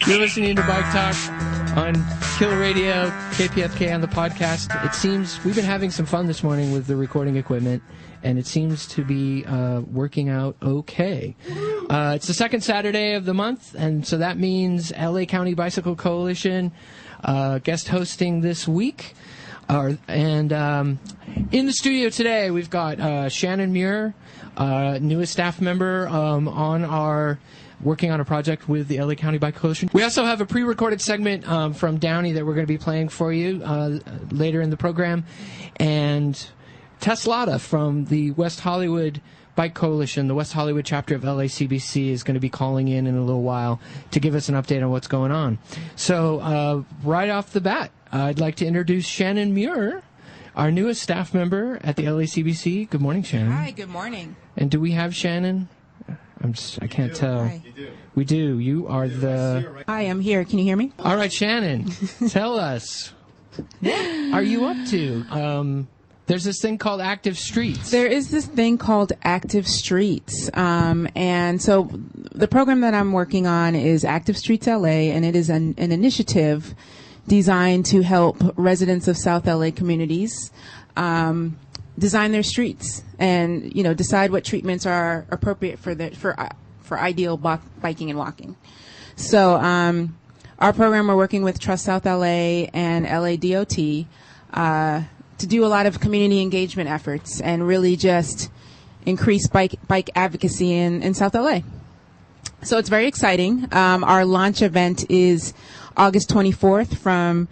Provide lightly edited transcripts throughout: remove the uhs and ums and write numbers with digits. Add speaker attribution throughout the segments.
Speaker 1: You're listening to Bike Talk on Killer Radio, KPFK on the podcast. It seems we've been having some fun this morning with the recording equipment, and it seems to be working out okay. It's the second Saturday of the month, and so that means LA County Bicycle Coalition guest hosting this week. And in the studio today, we've got Shannon Muir, newest staff member on our working on a project with the LA County Bike Coalition. We also have a pre-recorded segment from Downey that we're going to be playing for you later in the program. And Teslada from the West Hollywood Bike Coalition, the West Hollywood chapter of LACBC, is going to be calling in a little while to give us an update on what's going on. So right off the bat, I'd like to introduce Shannon Muir, our newest staff member at the LACBC. Good morning, Shannon.
Speaker 2: Hi, good morning.
Speaker 1: And do we have Shannon? I can't tell.
Speaker 2: Hi.
Speaker 1: We do. You are the...
Speaker 2: Hi, I'm here. Can you hear me?
Speaker 1: All right, Shannon, tell us, what are you up to? There's this thing called Active Streets.
Speaker 2: There is this thing called Active Streets. And so the program that I'm working on is Active Streets LA, and it is an initiative designed to help residents of South LA communities design their streets and, you know, decide what treatments are appropriate for ideal biking and walking. So our program, we're working with Trust South LA and LADOT to do a lot of community engagement efforts and really just increase bike advocacy in South LA. So it's very exciting. Our launch event is August 24th from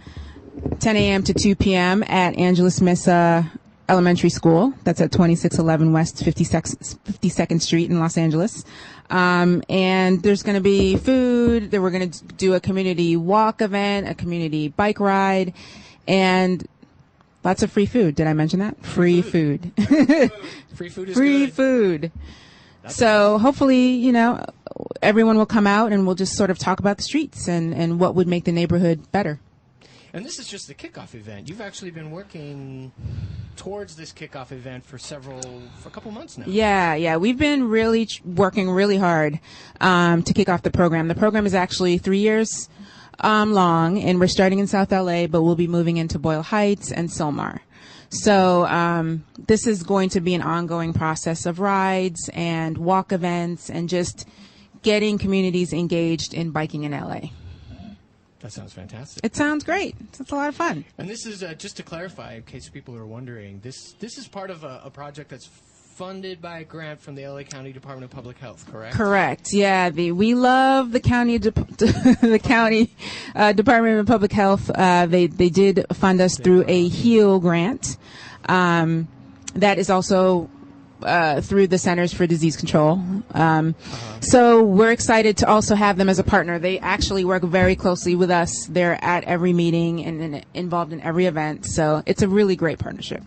Speaker 2: 10 a.m. to 2 p.m. at Angeles Mesa Elementary School. That's at 2611 West 52nd Street in Los Angeles. And there's going to be food. Then we're going to do a community walk event, a community bike ride, and lots of free food. Did I mention that? Free food.
Speaker 1: Free food is
Speaker 2: free
Speaker 1: good.
Speaker 2: food.
Speaker 1: That's
Speaker 2: So
Speaker 1: awesome.
Speaker 2: hopefully, you know, everyone will come out and we'll just sort of talk about the streets and what would make the neighborhood better.
Speaker 1: And this is just the kickoff event. You've actually been working towards this kickoff event for a couple months now.
Speaker 2: Yeah. We've been really working really hard to kick off the program. The program is actually 3 years long, and we're starting in South LA, but we'll be moving into Boyle Heights and Sylmar. So this is going to be an ongoing process of rides and walk events and just getting communities engaged in biking in LA.
Speaker 1: That sounds fantastic.
Speaker 2: It sounds great. It's a lot of fun.
Speaker 1: And this is, just to clarify, in case people are wondering, this is part of a project that's funded by a grant from the LA County Department of Public Health, correct?
Speaker 2: Correct. Yeah, we love the county the county Department of Public Health. They did fund us through a HEAL grant. That is also through the Centers for Disease Control. So we're excited to also have them as a partner. They actually work very closely with us. They're at every meeting and involved in every event. So it's a really great partnership.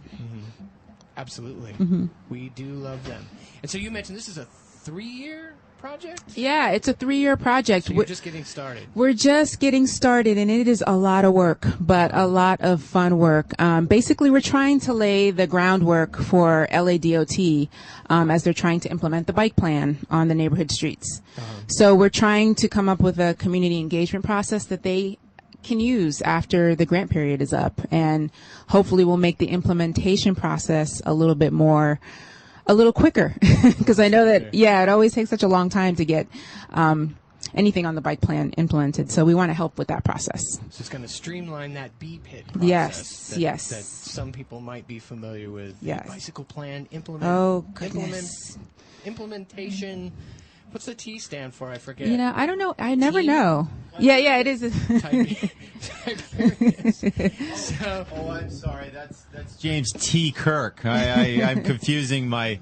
Speaker 1: Absolutely.
Speaker 2: Mm-hmm.
Speaker 1: We do love them. And so you mentioned this is a 3-year project?
Speaker 2: Yeah, it's a 3-year project.
Speaker 1: So you're just getting started.
Speaker 2: We're just getting started, and it is a lot of work, but a lot of fun work. Basically, we're trying to lay the groundwork for LADOT as they're trying to implement the bike plan on the neighborhood streets. So we're trying to come up with a community engagement process that they can use after the grant period is up, and hopefully we'll make the implementation process a little quicker because I know that, it always takes such a long time to get anything on the bike plan implemented. So we want to help with that process.
Speaker 1: So it's going to streamline that BPID process.
Speaker 2: Yes.
Speaker 1: That some people might be familiar with.
Speaker 2: Yes.
Speaker 1: The bicycle plan implementation. What's the T stand for? I forget.
Speaker 2: You know, I don't know. I never know. Yeah, it is.
Speaker 1: So,
Speaker 3: I'm sorry. That's James T. Kirk. I'm confusing my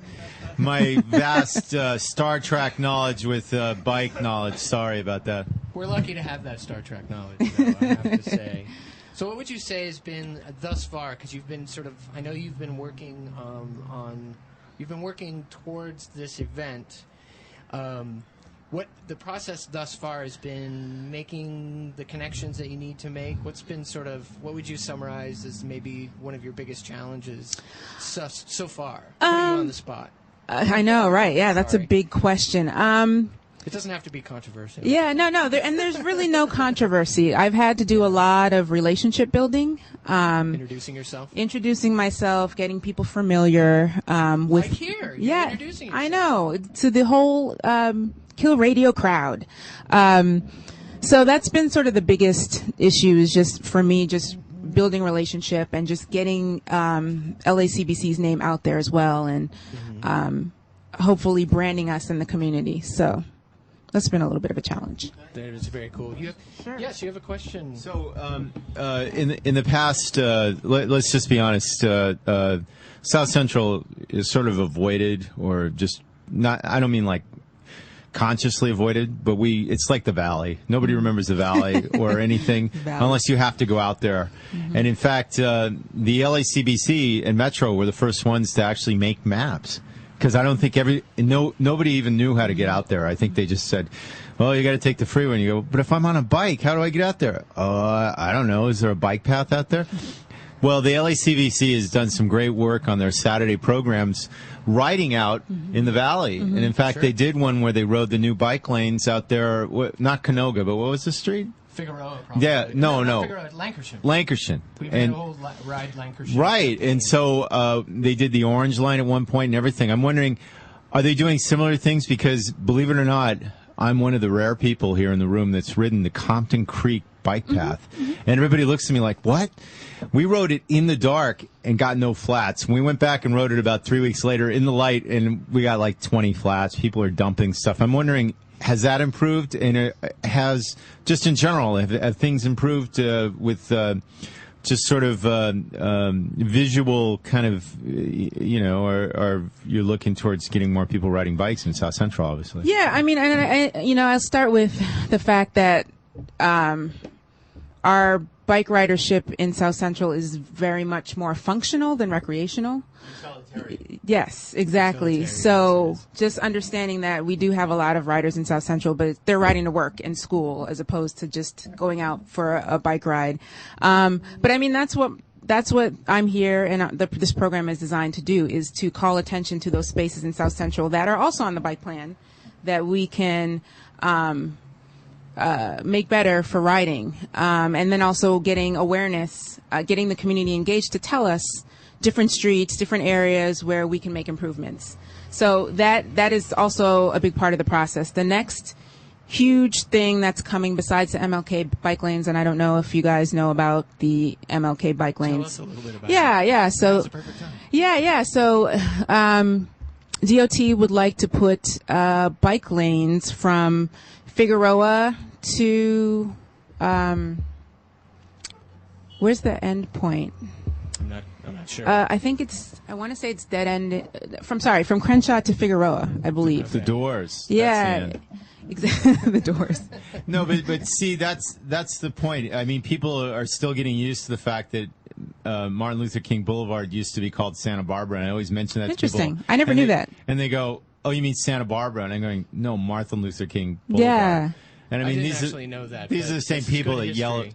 Speaker 3: vast Star Trek knowledge with bike knowledge. Sorry about that.
Speaker 1: We're lucky to have that Star Trek knowledge, though, I have to say. So what would you say has been thus far, because you've been I know you've been working you've been working towards this event. What the process thus far has been, making the connections that you need to make. What's been what would you summarize as maybe one of your biggest challenges so far? Putting you on the spot.
Speaker 2: I know, right? Yeah, that's a big question.
Speaker 1: It doesn't have to be controversial.
Speaker 2: Yeah, no, and there's really no controversy. I've had to do a lot of relationship building. Introducing myself, getting people familiar with.
Speaker 1: Right here, you're introducing yourself.
Speaker 2: I know, to the whole Kill Radio crowd. So that's been sort of the biggest issue, is just for me, just building relationship and just getting LACBC's name out there as well, and hopefully branding us in the community. So that's been a little bit of a challenge.
Speaker 1: That is very cool.
Speaker 2: Sure.
Speaker 1: Yes, you have a question.
Speaker 3: So in the past, let's just be honest, South Central is sort of avoided, or just not, I don't mean like consciously avoided, but it's like the Valley. Nobody remembers the Valley or anything unless you have to go out there. And in fact, the LACBC and Metro were the first ones to actually make maps, because I don't think nobody even knew how to get out there. I think they just said, well, you got to take the freeway. And you go, but if I'm on a bike, how do I get out there? I don't know. Is there a bike path out there? Well, the LACBC has done some great work on their Saturday programs, riding out in the Valley. And in fact, they did one where they rode the new bike lanes out there, not Canoga, but what was the street?
Speaker 1: Figueroa, probably.
Speaker 3: Yeah, no.
Speaker 1: Figueroa, Lancashire.
Speaker 3: We
Speaker 1: made a whole ride Lancashire.
Speaker 3: Right, and so they did the Orange Line at one point and everything. I'm wondering, are they doing similar things? Because, believe it or not, I'm one of the rare people here in the room that's ridden the Compton Creek bike path. And everybody looks at me like, what? We rode it in the dark and got no flats. And we went back and rode it about 3 weeks later in the light, and we got like 20 flats. People are dumping stuff. I'm wondering, has that improved? And has, just in general, have things improved with just sort of visual kind of, or you're looking towards getting more people riding bikes in South Central, obviously?
Speaker 2: Yeah, I mean, I'll start with the fact that our bike ridership in South Central is very much more functional than recreational. Yes, exactly. So just understanding that we do have a lot of riders in South Central, but they're riding to work and school as opposed to just going out for a bike ride. But I mean, that's what I'm here, and this program is designed to do, is to call attention to those spaces in South Central that are also on the bike plan that we can make better for riding, and then also getting awareness, getting the community engaged to tell us different streets, different areas where we can make improvements. So that is also a big part of the process. The next huge thing that's coming besides the MLK bike lanes, and I don't know if you guys know about the MLK bike lanes.
Speaker 1: Tell us a little bit about
Speaker 2: it. So
Speaker 1: now's the perfect time.
Speaker 2: Yeah. So DOT would like to put bike lanes from Figueroa to where's the end point?
Speaker 1: I'm not sure.
Speaker 2: I want to say it's dead end from Crenshaw to Figueroa, I believe.
Speaker 3: The doors.
Speaker 2: Yeah. Exactly. The doors.
Speaker 3: No, but see, that's the point. I mean, people are still getting used to the fact that Martin Luther King Boulevard used to be called Santa Barbara, and I always mention that to people.
Speaker 2: Interesting. I never knew that.
Speaker 3: And they go, "Oh, you mean Santa Barbara?" And I'm going, "No, Martin Luther King Boulevard."
Speaker 2: Yeah.
Speaker 3: And I mean,
Speaker 1: didn't actually know that.
Speaker 3: These are the same people that yell.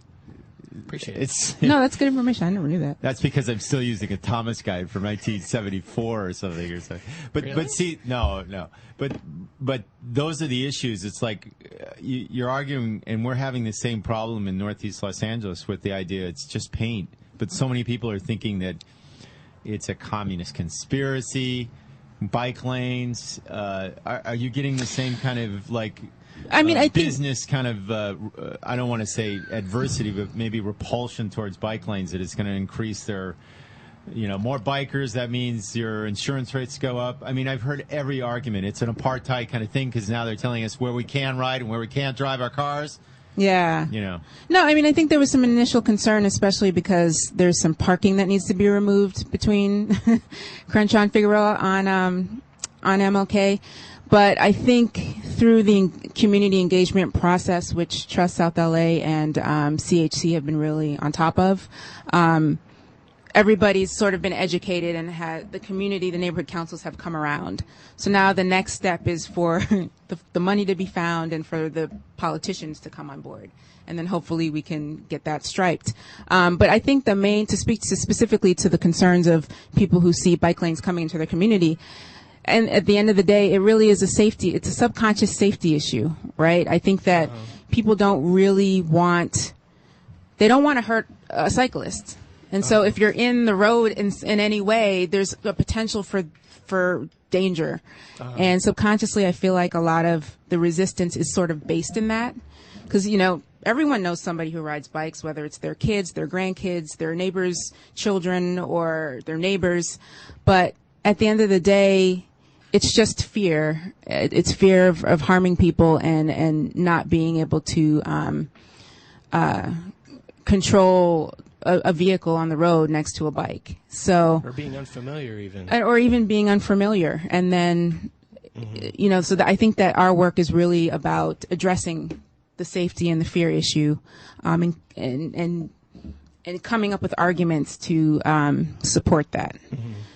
Speaker 1: Appreciate it.
Speaker 2: No, that's good information. I never knew that.
Speaker 3: That's because I'm still using a Thomas guide from 1974 or something or something. But
Speaker 1: Really?
Speaker 3: but see, no. But those are the issues. It's like you're arguing, and we're having the same problem in Northeast Los Angeles with the idea it's just paint. But so many people are thinking that it's a communist conspiracy, bike lanes. Are you getting the same kind of like? I think business kind of, I don't want to say adversity, but maybe repulsion towards bike lanes, that it's going to increase their, more bikers. That means your insurance rates go up. I mean, I've heard every argument. It's an apartheid kind of thing, because now they're telling us where we can ride and where we can't drive our cars.
Speaker 2: Yeah. No, I mean, I think there was some initial concern, especially because there's some parking that needs to be removed between Crenshaw and Figueroa on MLK. But I think through the community engagement process, which Trust South LA and CHC have been really on top of, everybody's sort of been educated, and the community, the neighborhood councils have come around. So now the next step is for the money to be found and for the politicians to come on board. And then hopefully we can get that striped. But I think to speak specifically to the concerns of people who see bike lanes coming into their community, and at the end of the day, it really is it's a subconscious safety issue, right? I think that people don't want to hurt a cyclist. And so if you're in the road in any way, there's a potential for danger. And subconsciously, I feel like a lot of the resistance is sort of based in that. Because, everyone knows somebody who rides bikes, whether it's their kids, their grandkids, their neighbors' children, or their neighbors. But at the end of the day, it's just fear. It's fear of harming people and not being able to control a vehicle on the road next to a bike. So,
Speaker 1: or being unfamiliar even.
Speaker 2: Or even being unfamiliar. And then, I think that our work is really about addressing the safety and the fear issue, and coming up with arguments to support that.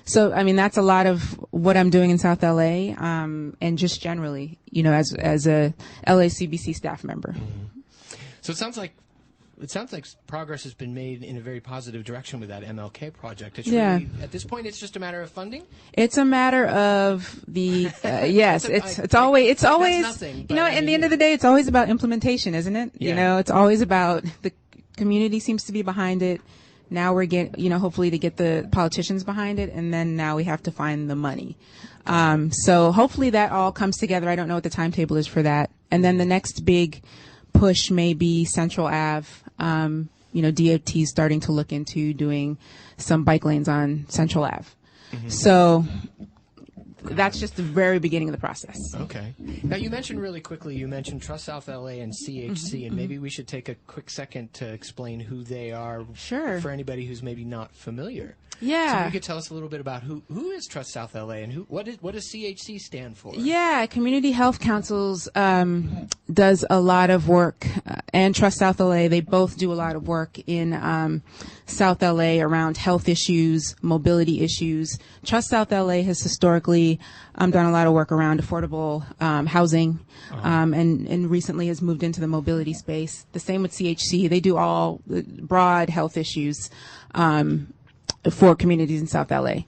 Speaker 2: So, that's a lot of what I'm doing in South LA, and just generally, as a LACBC staff member.
Speaker 1: So it sounds like progress has been made in a very positive direction with that MLK project. It's really, at this point, it's just a matter of funding?
Speaker 2: It's a matter of the, yes, it's always,
Speaker 1: nothing,
Speaker 2: at the end of the day, it's always about implementation, isn't it?
Speaker 1: Yeah.
Speaker 2: It's always about the community seems to be behind it. Now we're hopefully to get the politicians behind it. And then now we have to find the money. So hopefully that all comes together. I don't know what the timetable is for that. And then the next big push may be Central Ave. DOT is starting to look into doing some bike lanes on Central Ave. So that's just the very beginning of the process.
Speaker 1: Okay. Now, you mentioned Trust South LA and CHC, and maybe we should take a quick second to explain who they are.
Speaker 2: Sure.
Speaker 1: For anybody who's maybe not familiar.
Speaker 2: Yeah.
Speaker 1: So you could tell us a little bit about who is Trust South LA and what does CHC stand for?
Speaker 2: Yeah, Community Health Councils does a lot of work, and Trust South LA, they both do a lot of work in South LA around health issues, mobility issues. Trust South LA has historically done a lot of work around affordable housing, and recently has moved into the mobility space. The same with CHC. They do all broad health issues for communities in South LA.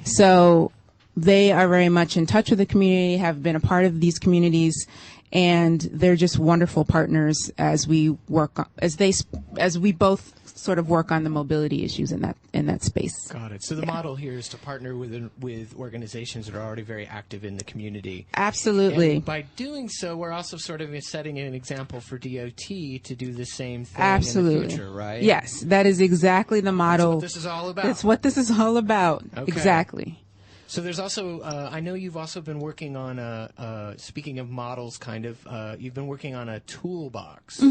Speaker 2: So they are very much in touch with the community, have been a part of these communities, and they're just wonderful partners as we both sort of work on the mobility issues in that space.
Speaker 1: Got it. So the model here is to partner with organizations that are already very active in the community.
Speaker 2: Absolutely.
Speaker 1: And by doing so, we're also sort of setting an example for DOT to do the same thing
Speaker 2: Absolutely.
Speaker 1: in the future, right?
Speaker 2: Yes, that is exactly the model.
Speaker 1: That's what this is all about.
Speaker 2: That's what this is all about.
Speaker 1: Okay.
Speaker 2: Exactly.
Speaker 1: So there's also, I know you've also been working on speaking of models, you've been working on a toolbox,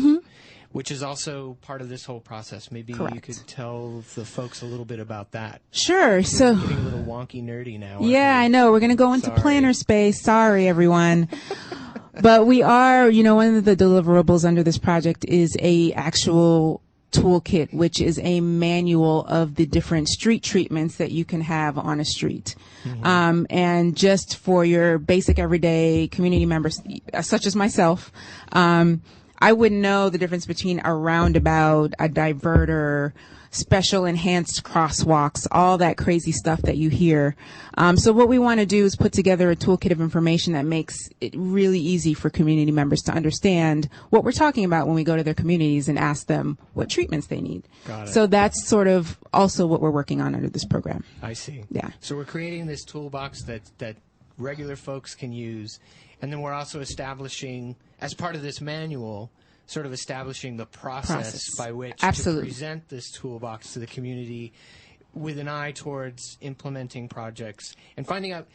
Speaker 1: which is also part of this whole process. Maybe
Speaker 2: Correct.
Speaker 1: you could tell the folks a little bit about that.
Speaker 2: Sure. So
Speaker 1: we're getting a little wonky nerdy now.
Speaker 2: Yeah, I know. We're going to go into planner space. Sorry, everyone. But we are, one of the deliverables under this project is a actual toolkit, which is a manual of the different street treatments that you can have on a street. And just for your basic everyday community members, such as myself, I wouldn't know the difference between a roundabout, a diverter, special enhanced crosswalks, all that crazy stuff that you hear. So what we want to do is put together a toolkit of information that makes it really easy for community members to understand what we're talking about when we go to their communities and ask them what treatments they need.
Speaker 1: Got it.
Speaker 2: So that's sort of also what we're working on under this program.
Speaker 1: I see.
Speaker 2: Yeah.
Speaker 1: So we're creating this toolbox that regular folks can use, and then we're also establishing, as part of this manual, sort of establishing the process by which
Speaker 2: Absolutely.
Speaker 1: to present this toolbox to the community with an eye towards implementing projects and finding out.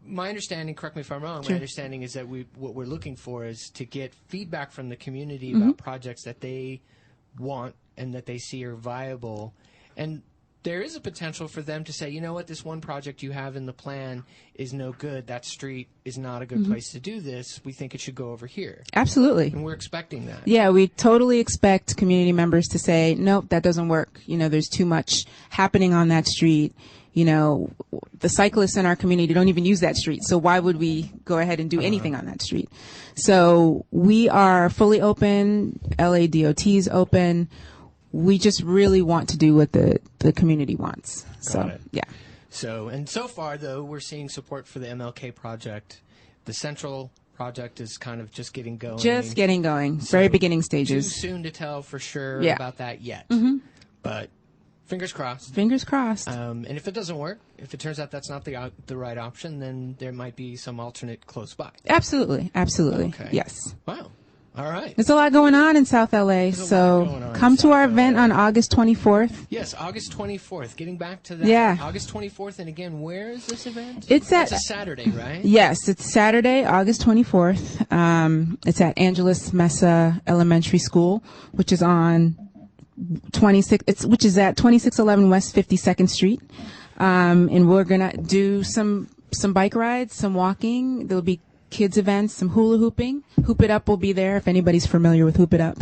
Speaker 1: My understanding, correct me if I'm wrong,
Speaker 2: Sure.
Speaker 1: my understanding is that what we're looking for is to get feedback from the community about projects that they want and that they see are viable. And there is a potential for them to say, you know what, this one project you have in the plan is no good. That street is not a good place to do this. We think it should go over here.
Speaker 2: Absolutely.
Speaker 1: And we're expecting that.
Speaker 2: Yeah, we totally expect community members to say, nope, that doesn't work. There's too much happening on that street. The cyclists in our community don't even use that street. So why would we go ahead and do anything on that street? So we are fully open. LADOT is open. We just really want to do what the community wants.
Speaker 1: Got it.
Speaker 2: Yeah.
Speaker 1: So far, though, we're seeing support for the MLK project. The Central project is kind of just getting going.
Speaker 2: Just getting going. Very beginning stages.
Speaker 1: Too soon to tell for sure about that yet. But fingers crossed.
Speaker 2: Fingers crossed.
Speaker 1: And if it doesn't work, if it turns out that's not the right option, then there might be some alternate close by.
Speaker 2: Absolutely.
Speaker 1: Okay.
Speaker 2: Yes.
Speaker 1: Wow. All right.
Speaker 2: There's a lot going on in South LA, so come to our event on August 24th.
Speaker 1: Yes, August 24th. Getting back to that.
Speaker 2: Yeah.
Speaker 1: August 24th, and again, where is this event?
Speaker 2: It's
Speaker 1: a Saturday, right?
Speaker 2: Yes, it's Saturday, August 24th. It's at Angeles Mesa Elementary School, which is on which is at 2611 West 52nd Street. And we're gonna do some bike rides, some walking. There'll be kids events, some hula hooping. Hoop It Up will be there if anybody's familiar with Hoop It Up.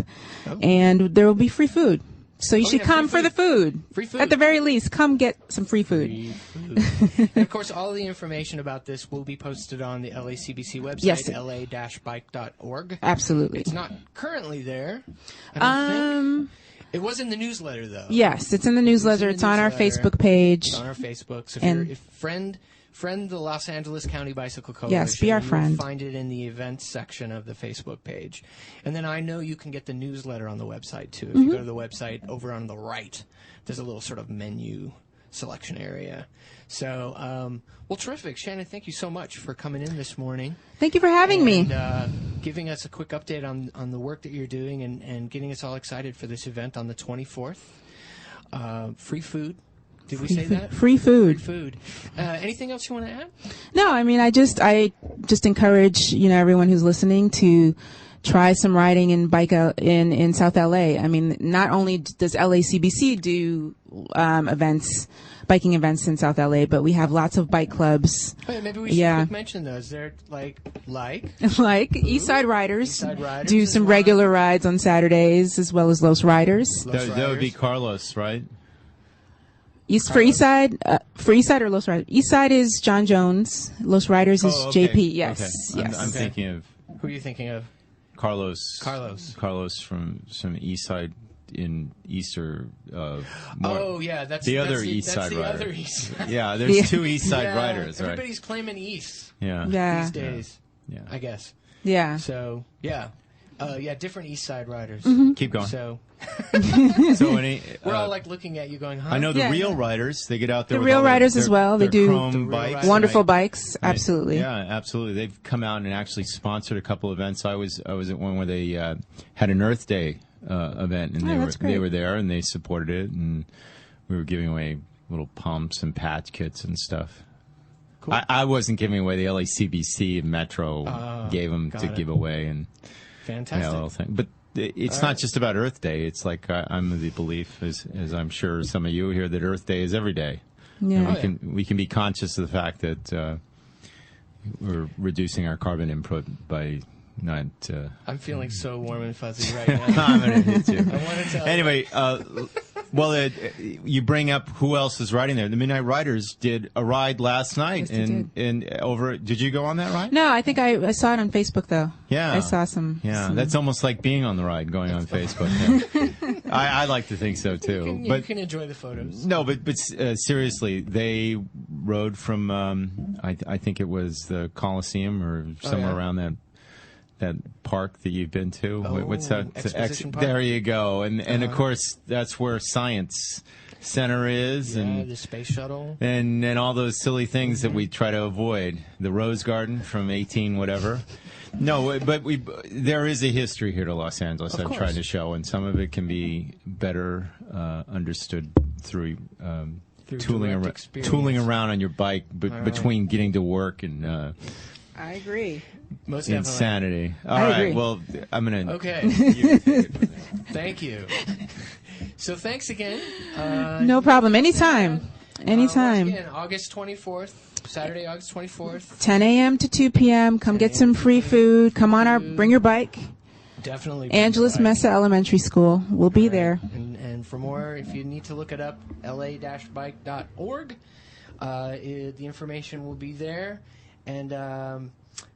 Speaker 2: Oh. And there will be free food. So you should come for the food.
Speaker 1: Free food.
Speaker 2: At the very least, come get some free food.
Speaker 1: And of course, all the information about this will be posted on the LACBC website, la-bike.org.
Speaker 2: Absolutely.
Speaker 1: It's not currently there, I don't think. It was in the newsletter, though.
Speaker 2: Yes, it's in the newsletter. It's on our Facebook page.
Speaker 1: It's on our Facebook. So if friend the Los Angeles County Bicycle Coalition.
Speaker 2: Yes, be our friend.
Speaker 1: You'll find it in the events section of the Facebook page. And then I know you can get the newsletter on the website, too. If you go to the website, over on the right, there's a little sort of menu selection area. So, well, terrific. Shannon, thank you so much for coming in this morning.
Speaker 2: Thank you for having me.
Speaker 1: And giving us a quick update on the work that you're doing and getting us all excited for this event on the 24th. Free food. Did we say that?
Speaker 2: Free food.
Speaker 1: Free food. Anything else you want to add?
Speaker 2: No, I mean, I just encourage, everyone who's listening to try some riding in in South LA. I mean, not only does LACBC do biking events in South LA, but we have lots of bike clubs.
Speaker 1: Oh, yeah, maybe we should mention those. They're like
Speaker 2: East Side Riders do some
Speaker 1: well.
Speaker 2: regular rides on Saturdays, as well as Los Riders.
Speaker 3: That would be Carlos, right?
Speaker 2: For East Side or Los Riders? East Side is John Jones. Los Riders is JP. Yes,
Speaker 3: okay.
Speaker 2: yes.
Speaker 3: I'm thinking of.
Speaker 1: Who are you thinking of?
Speaker 3: Carlos from some East Side in Easter.
Speaker 1: That's
Speaker 3: the other East Side rider. Yeah, there's two East Side riders, right?
Speaker 1: Everybody's claiming East.
Speaker 2: Yeah.
Speaker 1: These days.
Speaker 3: Yeah.
Speaker 1: I guess.
Speaker 2: Yeah.
Speaker 1: So different East Side riders.
Speaker 3: Keep going.
Speaker 1: So.
Speaker 3: We're
Speaker 1: all like looking at you going, huh?
Speaker 3: I know the real riders. They get out there.
Speaker 2: The
Speaker 3: with
Speaker 2: real
Speaker 3: all
Speaker 2: riders
Speaker 3: their,
Speaker 2: as well. They do
Speaker 3: chrome bikes,
Speaker 2: wonderful bikes. Absolutely.
Speaker 3: Yeah, absolutely. They've come out and actually sponsored a couple events. I was at one where they had an Earth Day event, and they were there and they supported it, and we were giving away little pumps and patch kits and stuff. Cool. I wasn't giving away. The LACBC and Metro gave them to give away, and
Speaker 1: fantastic.
Speaker 3: Little thing. But it's not just about Earth Day. It's like I'm of the belief, as I'm sure some of you here, that Earth Day is every day.
Speaker 2: Yeah.
Speaker 3: And we can be conscious of the fact that we're reducing our carbon input by not.
Speaker 1: I'm feeling so warm and fuzzy right now.
Speaker 3: I'm going to hit you.
Speaker 1: I want to tell
Speaker 3: anyway, you bring up who else is riding there. The Midnight Riders did a ride last night, Did you go on that ride?
Speaker 2: No, I think I saw it on Facebook though.
Speaker 3: Yeah,
Speaker 2: I saw some.
Speaker 3: Yeah, that's almost like being on the ride, going on Facebook. Yeah. I like to think so too.
Speaker 1: You can enjoy the photos.
Speaker 3: No, but seriously, they rode from I think it was the Coliseum or somewhere around that park that you've been to. What's that?
Speaker 1: Exposition Park?
Speaker 3: There you go. And of course, that's where Science Center is. And
Speaker 1: the space shuttle.
Speaker 3: And all those silly things that we try to avoid. The Rose Garden from 18 whatever. No, but there is a history here to Los Angeles I'm trying to show, and some of it can be better understood through tooling around on your bike between getting to work and...
Speaker 2: I agree.
Speaker 1: Most
Speaker 3: insanity.
Speaker 1: Definitely.
Speaker 3: All right. Well, I'm gonna.
Speaker 1: Okay. Thank you. So thanks again.
Speaker 2: No problem. Anytime. Anytime.
Speaker 1: Once again, August 24th, Saturday, August 24th.
Speaker 2: 10 a.m. to 2 p.m. Come get some free food. Come on bring your bike.
Speaker 1: Definitely.
Speaker 2: Angeles Mesa Elementary School. We'll be there.
Speaker 1: And for more, if you need to look it up, la-bike.org. The information will be there. And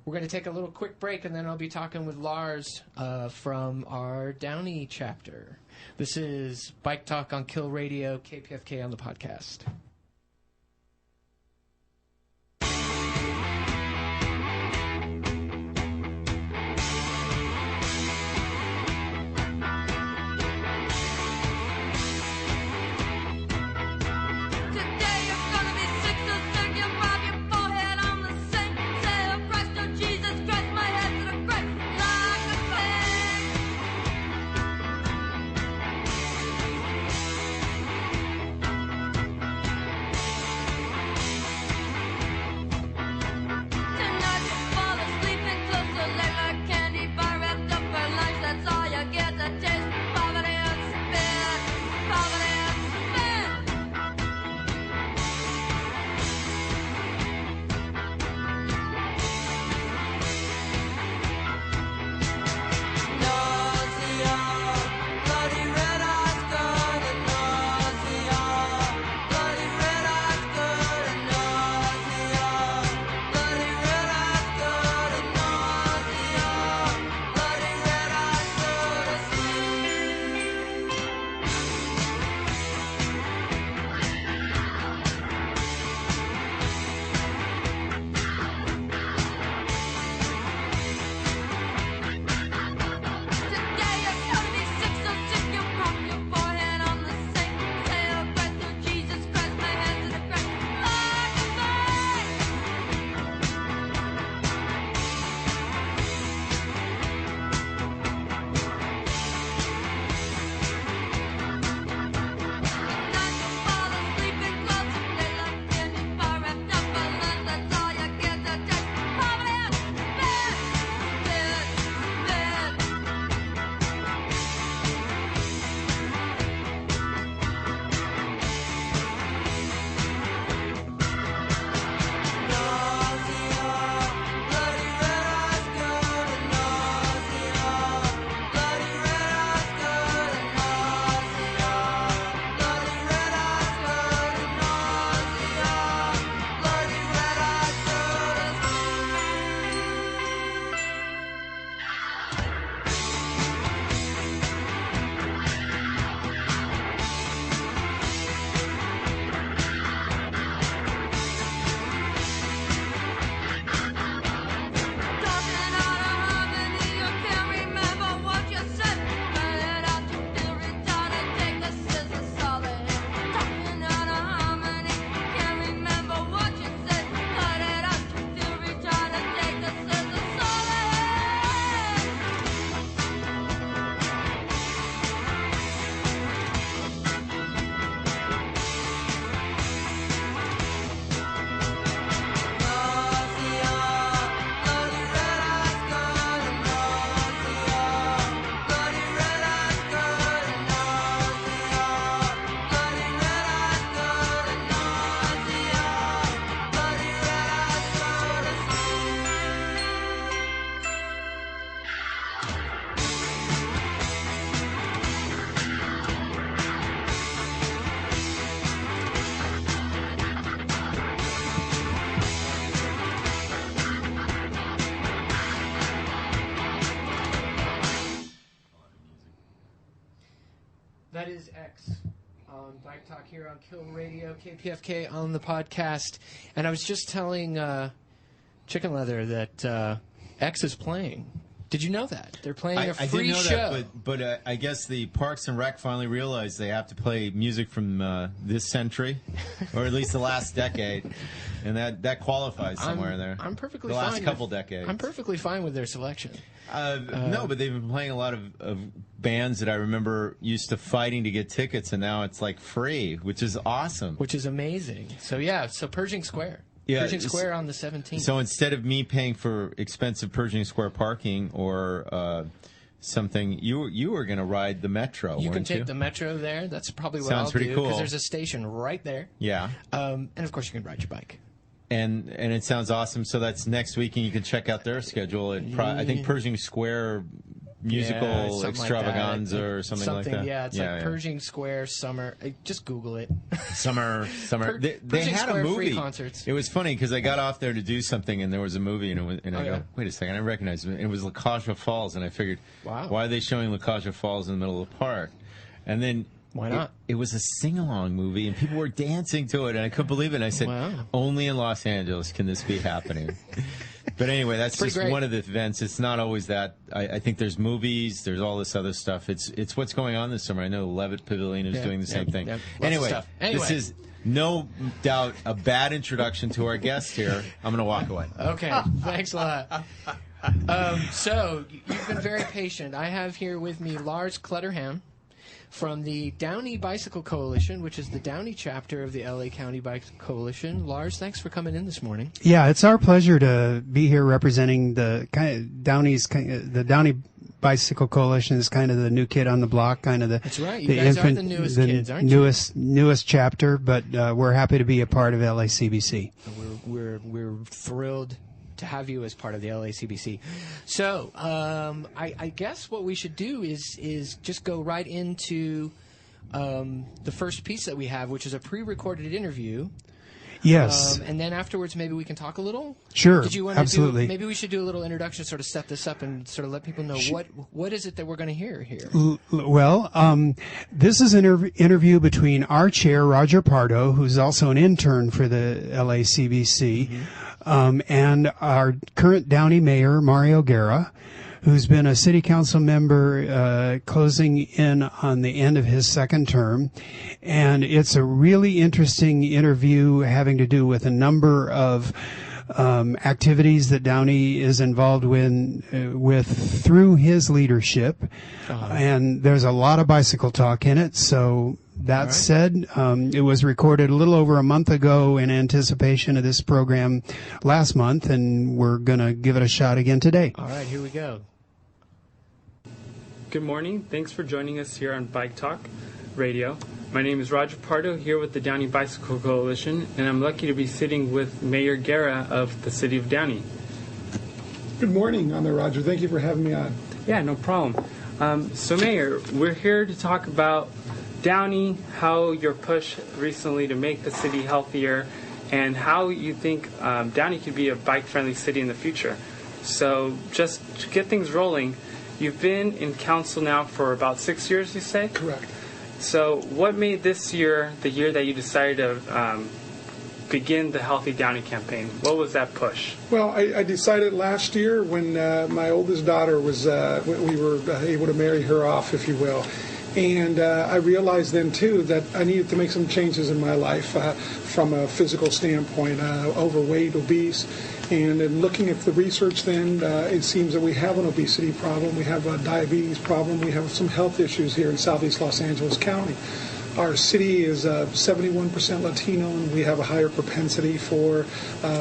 Speaker 1: we're going to take a little quick break, and then I'll be talking with Lars from our Downey chapter. This is Bike Talk on Kill Radio, KPFK on the podcast. That is X on Bike Talk here on Kill Radio, KPFK on the podcast. And I was just telling Chicken Leather that X is playing. Did you know that? They're playing a free
Speaker 3: I didn't know
Speaker 1: show.
Speaker 3: that, but I guess the Parks and Rec finally realized they have to play music from this century, or at least the last decade, and that qualifies somewhere there.
Speaker 1: I'm perfectly
Speaker 3: the
Speaker 1: fine.
Speaker 3: The last couple decades.
Speaker 1: I'm perfectly fine with their selection.
Speaker 3: No, but they've been playing a lot of bands that I remember used to fighting to get tickets, and now it's like free, which is awesome.
Speaker 1: Which is amazing. So Pershing Square.
Speaker 3: Yeah,
Speaker 1: Pershing Square on the 17th.
Speaker 3: So instead of me paying for expensive Pershing Square parking or something, you were going to ride the Metro,
Speaker 1: You can
Speaker 3: weren't
Speaker 1: take the Metro there. That's probably what
Speaker 3: Sounds
Speaker 1: I'll
Speaker 3: pretty
Speaker 1: do,
Speaker 3: cool.
Speaker 1: because there's a station right there.
Speaker 3: Yeah.
Speaker 1: And, of course, you can ride your bike.
Speaker 3: And it sounds awesome. So that's next week, and you can check out their schedule at I think Pershing Square Musical Extravaganza or something like that.
Speaker 1: Yeah, it's Pershing Square Summer. Just Google it.
Speaker 3: Summer. They
Speaker 1: Pershing
Speaker 3: had
Speaker 1: Square
Speaker 3: a movie.
Speaker 1: Free concerts.
Speaker 3: It was funny because I got off there to do something, and there was a movie, and I go, wait a second, I recognize it. It was La Caja Falls, and I figured,
Speaker 1: wow,
Speaker 3: why are they showing La Caja Falls in the middle of the park? And then
Speaker 1: why not?
Speaker 3: It was a sing-along movie, and people were dancing to it, and I couldn't believe it. And I said,
Speaker 1: wow,
Speaker 3: only in Los Angeles can this be happening. But anyway, that's just
Speaker 1: great.
Speaker 3: one of the events. It's not always that. I think there's movies, there's all this other stuff. It's what's going on this summer. I know Levitt Pavilion is doing the same thing.
Speaker 1: Yeah,
Speaker 3: anyway, this is no doubt a bad introduction to our guest here. I'm going to walk away.
Speaker 1: Okay, thanks a lot. So, you've been very patient. I have here with me Lars Clutterham from the Downey Bicycle Coalition, which is the Downey chapter of the LA County Bike Coalition. Lars, thanks for coming in this morning.
Speaker 4: Yeah, it's our pleasure to be here representing the the Downey Bicycle Coalition is kind of the new kid on the block, kind of the
Speaker 1: That's right. You guys are the newest kids, aren't you?
Speaker 4: Newest chapter, but we're happy to be a part of LACBC.
Speaker 1: We're thrilled to have you as part of the LACBC. So, I guess what we should do is just go right into the first piece that we have, which is a pre-recorded interview.
Speaker 4: Yes.
Speaker 1: And then afterwards, maybe we can talk a little?
Speaker 4: Sure,
Speaker 1: Did you want
Speaker 4: absolutely.
Speaker 1: maybe we should do a little introduction, sort of set this up and sort of let people know what is it that we're going to hear here?
Speaker 4: Well, this is an interview between our chair, Roger Pardo, who's also an intern for the LACBC, and our current Downey mayor, Mario Guerra, who's been a city council member closing in on the end of his second term. And it's a really interesting interview having to do with a number of activities that Downey is involved with through his leadership. And there's a lot of bicycle talk in it. So that said, it was recorded a little over a month ago in anticipation of this program last month, and we're going to give it a shot again today.
Speaker 1: All right, here we go.
Speaker 5: Good morning. Thanks for joining us here on Bike Talk Radio. My name is Roger Pardo, here with the Downey Bicycle Coalition, and I'm lucky to be sitting with Mayor Guerra of the city of Downey.
Speaker 6: Good morning, I'm Roger. Thank you for having me on.
Speaker 5: Yeah, no problem. So, Mayor, we're here to talk about Downey, how your push recently to make the city healthier, and how you think Downey could be a bike-friendly city in the future. So, just to get things rolling, you've been in council now for about 6 years, you say?
Speaker 6: Correct.
Speaker 5: So what made this year the year that you decided to begin the Healthy Downey campaign? What was that push?
Speaker 6: Well, I decided last year when my oldest daughter was, we were able to marry her off, if you will. And I realized then, too, that I needed to make some changes in my life from a physical standpoint, overweight, obese. And in looking at the research then, it seems that we have an obesity problem, we have a diabetes problem, we have some health issues here in Southeast Los Angeles County. Our city is 71% Latino, and we have a higher propensity for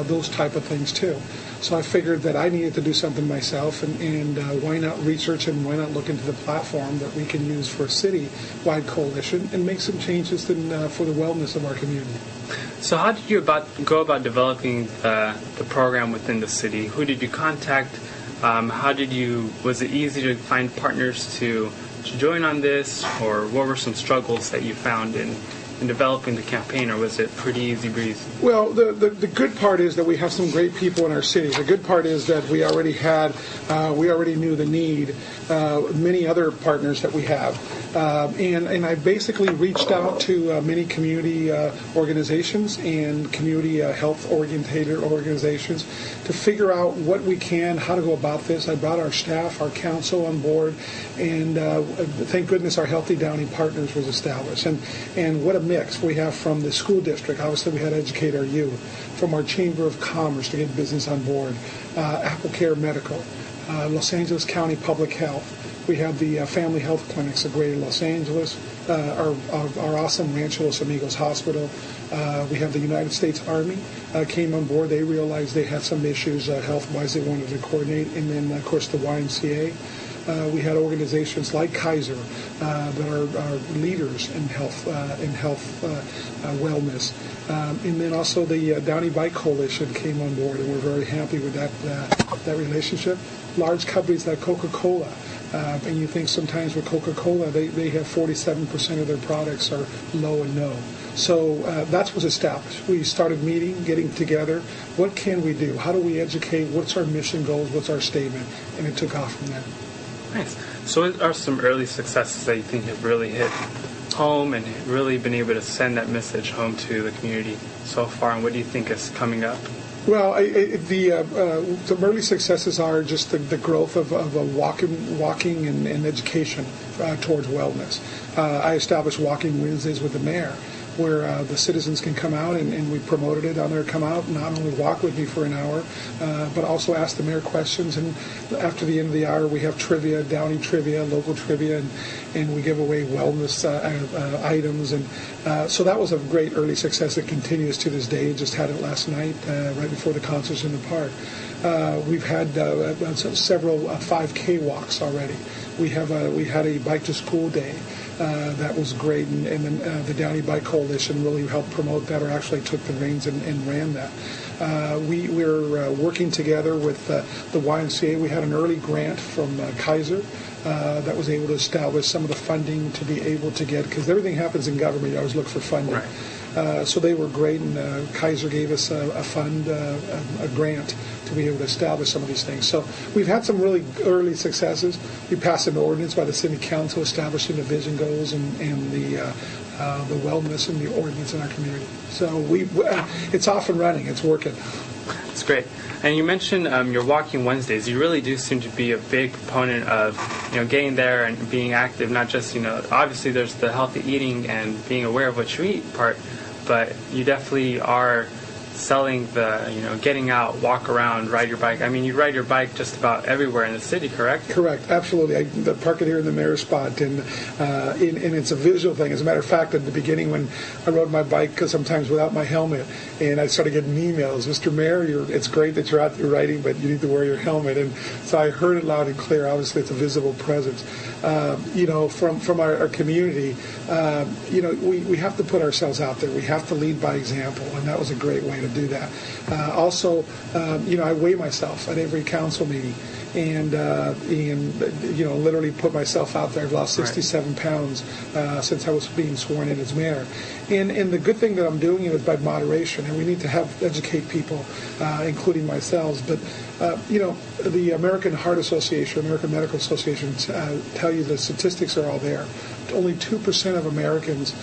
Speaker 6: those type of things, too. So I figured that I needed to do something myself, and why not research and why not look into the platform that we can use for a city-wide coalition and make some changes for the wellness of our community.
Speaker 5: So how did you go about developing the program within the city? Who did you contact? Was it easy to find partners to join on this, or what were some struggles that you found in in developing the campaign, or was it pretty easy breezy?
Speaker 6: Well, the good part is that we have some great people in our city. The good part is that we already knew the need, many other partners that we have. And I basically reached out to many community organizations and community health-oriented organizations to figure out what we can, how to go about this. I brought our staff, our council on board, and thank goodness our Healthy Downey Partners was established. And what a mix we have from the school district. Obviously, we had to educate our youth. From our Chamber of Commerce to get business on board. Apple Care Medical, Los Angeles County Public Health. We have the family health clinics of Greater Los Angeles, our awesome Rancho Los Amigos Hospital. We have the United States Army came on board. They realized they had some issues health-wise they wanted to coordinate. And then, of course, the YMCA. We had organizations like Kaiser that are leaders in health wellness. And then also the Downey Bike Coalition came on board, and we're very happy with that relationship. Large companies like Coca-Cola. And you think sometimes with Coca-Cola, they have 47% of their products are low and no. So that's what's established. We started meeting, getting together. What can we do? How do we educate? What's our mission goals? What's our statement? And it took off from there.
Speaker 5: Nice. So what are some early successes that you think have really hit home and really been able to send that message home to the community so far? And what do you think is coming up?
Speaker 6: Well, the early successes are just the growth of walking and education towards wellness. I established Walking Wednesdays with the mayor, where the citizens can come out, and we promoted it on there, come out and not only walk with me for an hour, but also ask the mayor questions. And after the end of the hour, we have trivia, Downey trivia, local trivia, and we give away wellness items. And so that was a great early success that continues to this day. Just had it last night, right before the concerts in the park. We've had several 5K walks already. We had a bike to school day. That was great, and then the Downey Bike Coalition really helped promote that, or actually took the reins and ran that. We're working together with the YMCA. We had an early grant from Kaiser that was able to establish some of the funding to be able to get, because everything happens in government, you always look for funding. Right. So they were great, and Kaiser gave us a fund, a grant to be able to establish some of these things. So we've had some really early successes. We passed an ordinance by the City Council establishing the vision goals and the wellness and the ordinance in our community. So it's off and running. It's working.
Speaker 5: That's great. And you mentioned your Walking Wednesdays. You really do seem to be a big proponent of, getting there and being active. Not just, obviously there's the healthy eating and being aware of what you eat part, but you definitely are selling the, getting out, walk around, ride your bike. I mean, you ride your bike just about everywhere in the city, correct?
Speaker 6: Correct, absolutely. I park it here in the mayor's spot, and it's a visual thing. As a matter of fact, at the beginning when I rode my bike, sometimes without my helmet, and I started getting emails, Mr. Mayor, it's great that you're out there riding, but you need to wear your helmet. And so I heard it loud and clear. Obviously, it's a visible presence. From our community, we have to put ourselves out there. We have to lead by example, and that was a great way to do that. Also, I weigh myself at every council meeting, and literally put myself out there. I've lost 67 pounds since I was being sworn in as mayor. And the good thing that I'm doing is by moderation, and we need to educate people, including myself. But the American Heart Association, American Medical Association tell you the statistics are all there. Only 2% of Americans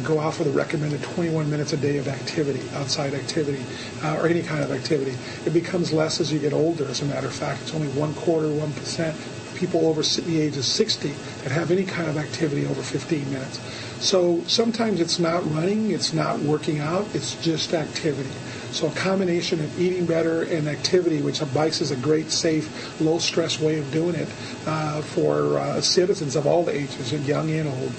Speaker 6: go out for the recommended 21 minutes a day of activity, outside activity, or any kind of activity. It becomes less as you get older, as a matter of fact. It's only 1% people over the age of 60 that have any kind of activity over 15 minutes. So sometimes it's not running, it's not working out, it's just activity. So a combination of eating better and activity, which bikes is a great, safe, low-stress way of doing it for citizens of all ages, young and old.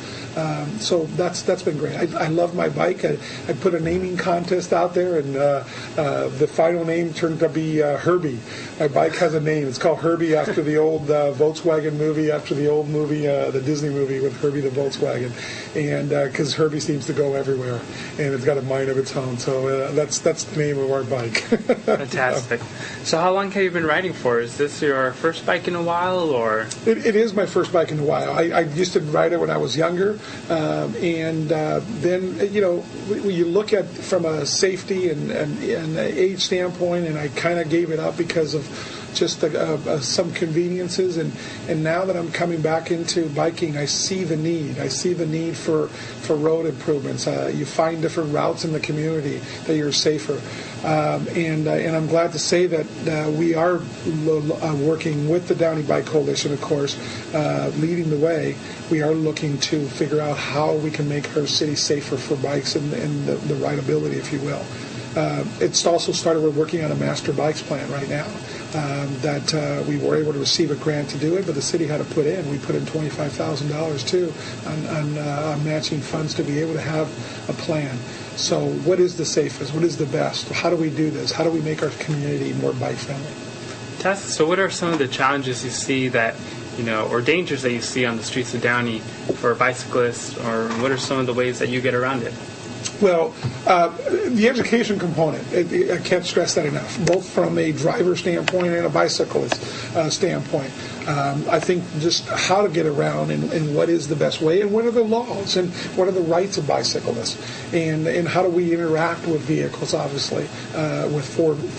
Speaker 6: So that's been great. I love my bike. I put a naming contest out there, and the final name turned out to be Herbie. My bike has a name. It's called Herbie after the old Volkswagen movie, after the old movie, the Disney movie with Herbie the Volkswagen, and because Herbie seems to go everywhere, and it's got a mind of its own. So that's the name name of our bike.
Speaker 5: Fantastic. So how long have you been riding for? Is this your first bike in a while, or?
Speaker 6: It is my first bike in a while. I used to ride it when I was younger, and then, when you look at from a safety and age standpoint, and I kind of gave it up because of just some conveniences, and now that I'm coming back into biking, I see the need. I see the need for road improvements. You find different routes in the community that you're safer, and I'm glad to say that we are working with the Downey Bike Coalition, of course, leading the way. We are looking to figure out how we can make our city safer for bikes and the rideability, if you will. It's also started, we're working on a master bikes plan right now. That we were able to receive a grant to do it, but the city had to put in. We put in $25,000 too on matching funds to be able to have a plan. So what is the safest? What is the best? How do we do this? How do we make our community more bike friendly?
Speaker 5: Fantastic. So what are some of the challenges you see that, or dangers that you see on the streets of Downey for bicyclists, or what are some of the ways that you get around it?
Speaker 6: Well, the education component, I can't stress that enough, both from a driver standpoint and a bicyclist standpoint. I think just how to get around and what is the best way, and what are the laws, and what are the rights of bicyclists, and how do we interact with vehicles, obviously, with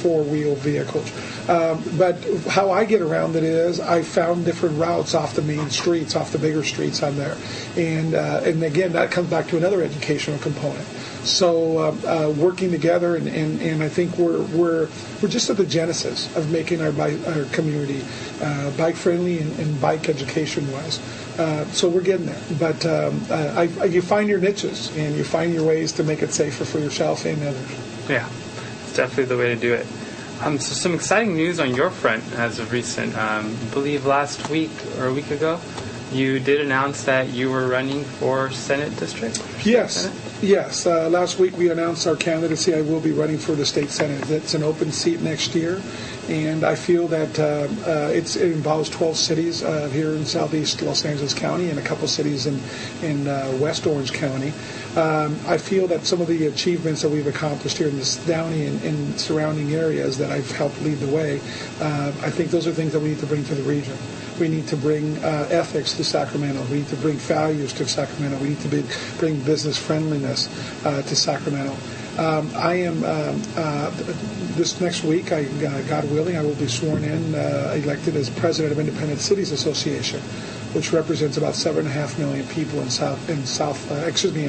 Speaker 6: four-wheel vehicles. But how I get around it is I found different routes off the main streets, off the bigger streets on there. And again, that comes back to another educational component. So working together, and I think we're just at the genesis of making our community bike friendly and bike education wise. So we're getting there, but you find your niches and you find your ways to make it safer for yourself and others.
Speaker 5: Yeah, it's definitely the way to do it. So some exciting news on your front as of recent. I believe last week or a week ago, you did announce that you were running for Senate District?
Speaker 6: Yes.
Speaker 5: Senate?
Speaker 6: Yes. Last week we announced our candidacy. I will be running for the state Senate. It's an open seat next year. And I feel that it involves 12 cities here in southeast Los Angeles County and a couple cities in West Orange County. I feel that some of the achievements that we've accomplished here in this Downey and surrounding areas that I've helped lead the way, I think those are things that we need to bring to the region. We need to bring ethics to Sacramento. We need to bring values to Sacramento. We need to bring business friendliness to Sacramento. I am, this next week, God willing, I will be sworn in, elected as president of Independent Cities Association, which represents about 7.5 million people in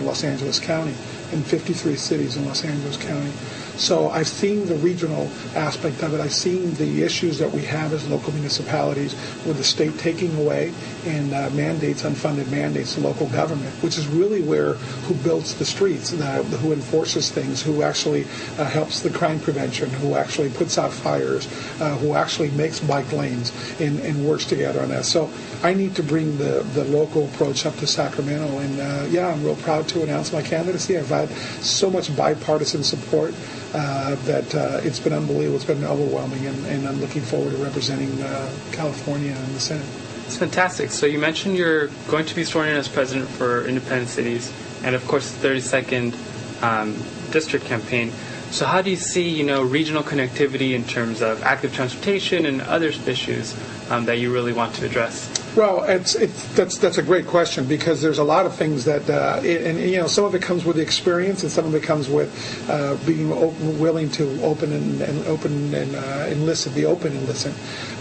Speaker 6: Los Angeles County, in 53 cities in Los Angeles County. So I've seen the regional aspect of it. I've seen the issues that we have as local municipalities with the state taking away and unfunded mandates to local government, which is really who builds the streets, who enforces things, who actually helps the crime prevention, who actually puts out fires, who actually makes bike lanes and works together on that. So I need to bring the local approach up to Sacramento. And I'm real proud to announce my candidacy. I've had so much bipartisan support that it's been unbelievable. It's been overwhelming, and I'm looking forward to representing California in the Senate.
Speaker 5: It's fantastic. So you mentioned you're going to be sworn in as president for Independent Cities, and of course the 32nd district campaign. So how do you see, regional connectivity in terms of active transportation and other issues that you really want to address?
Speaker 6: Well, that's a great question, because there's a lot of things that, some of it comes with the experience, and some of it comes with being willing to open and listen, be open and listen.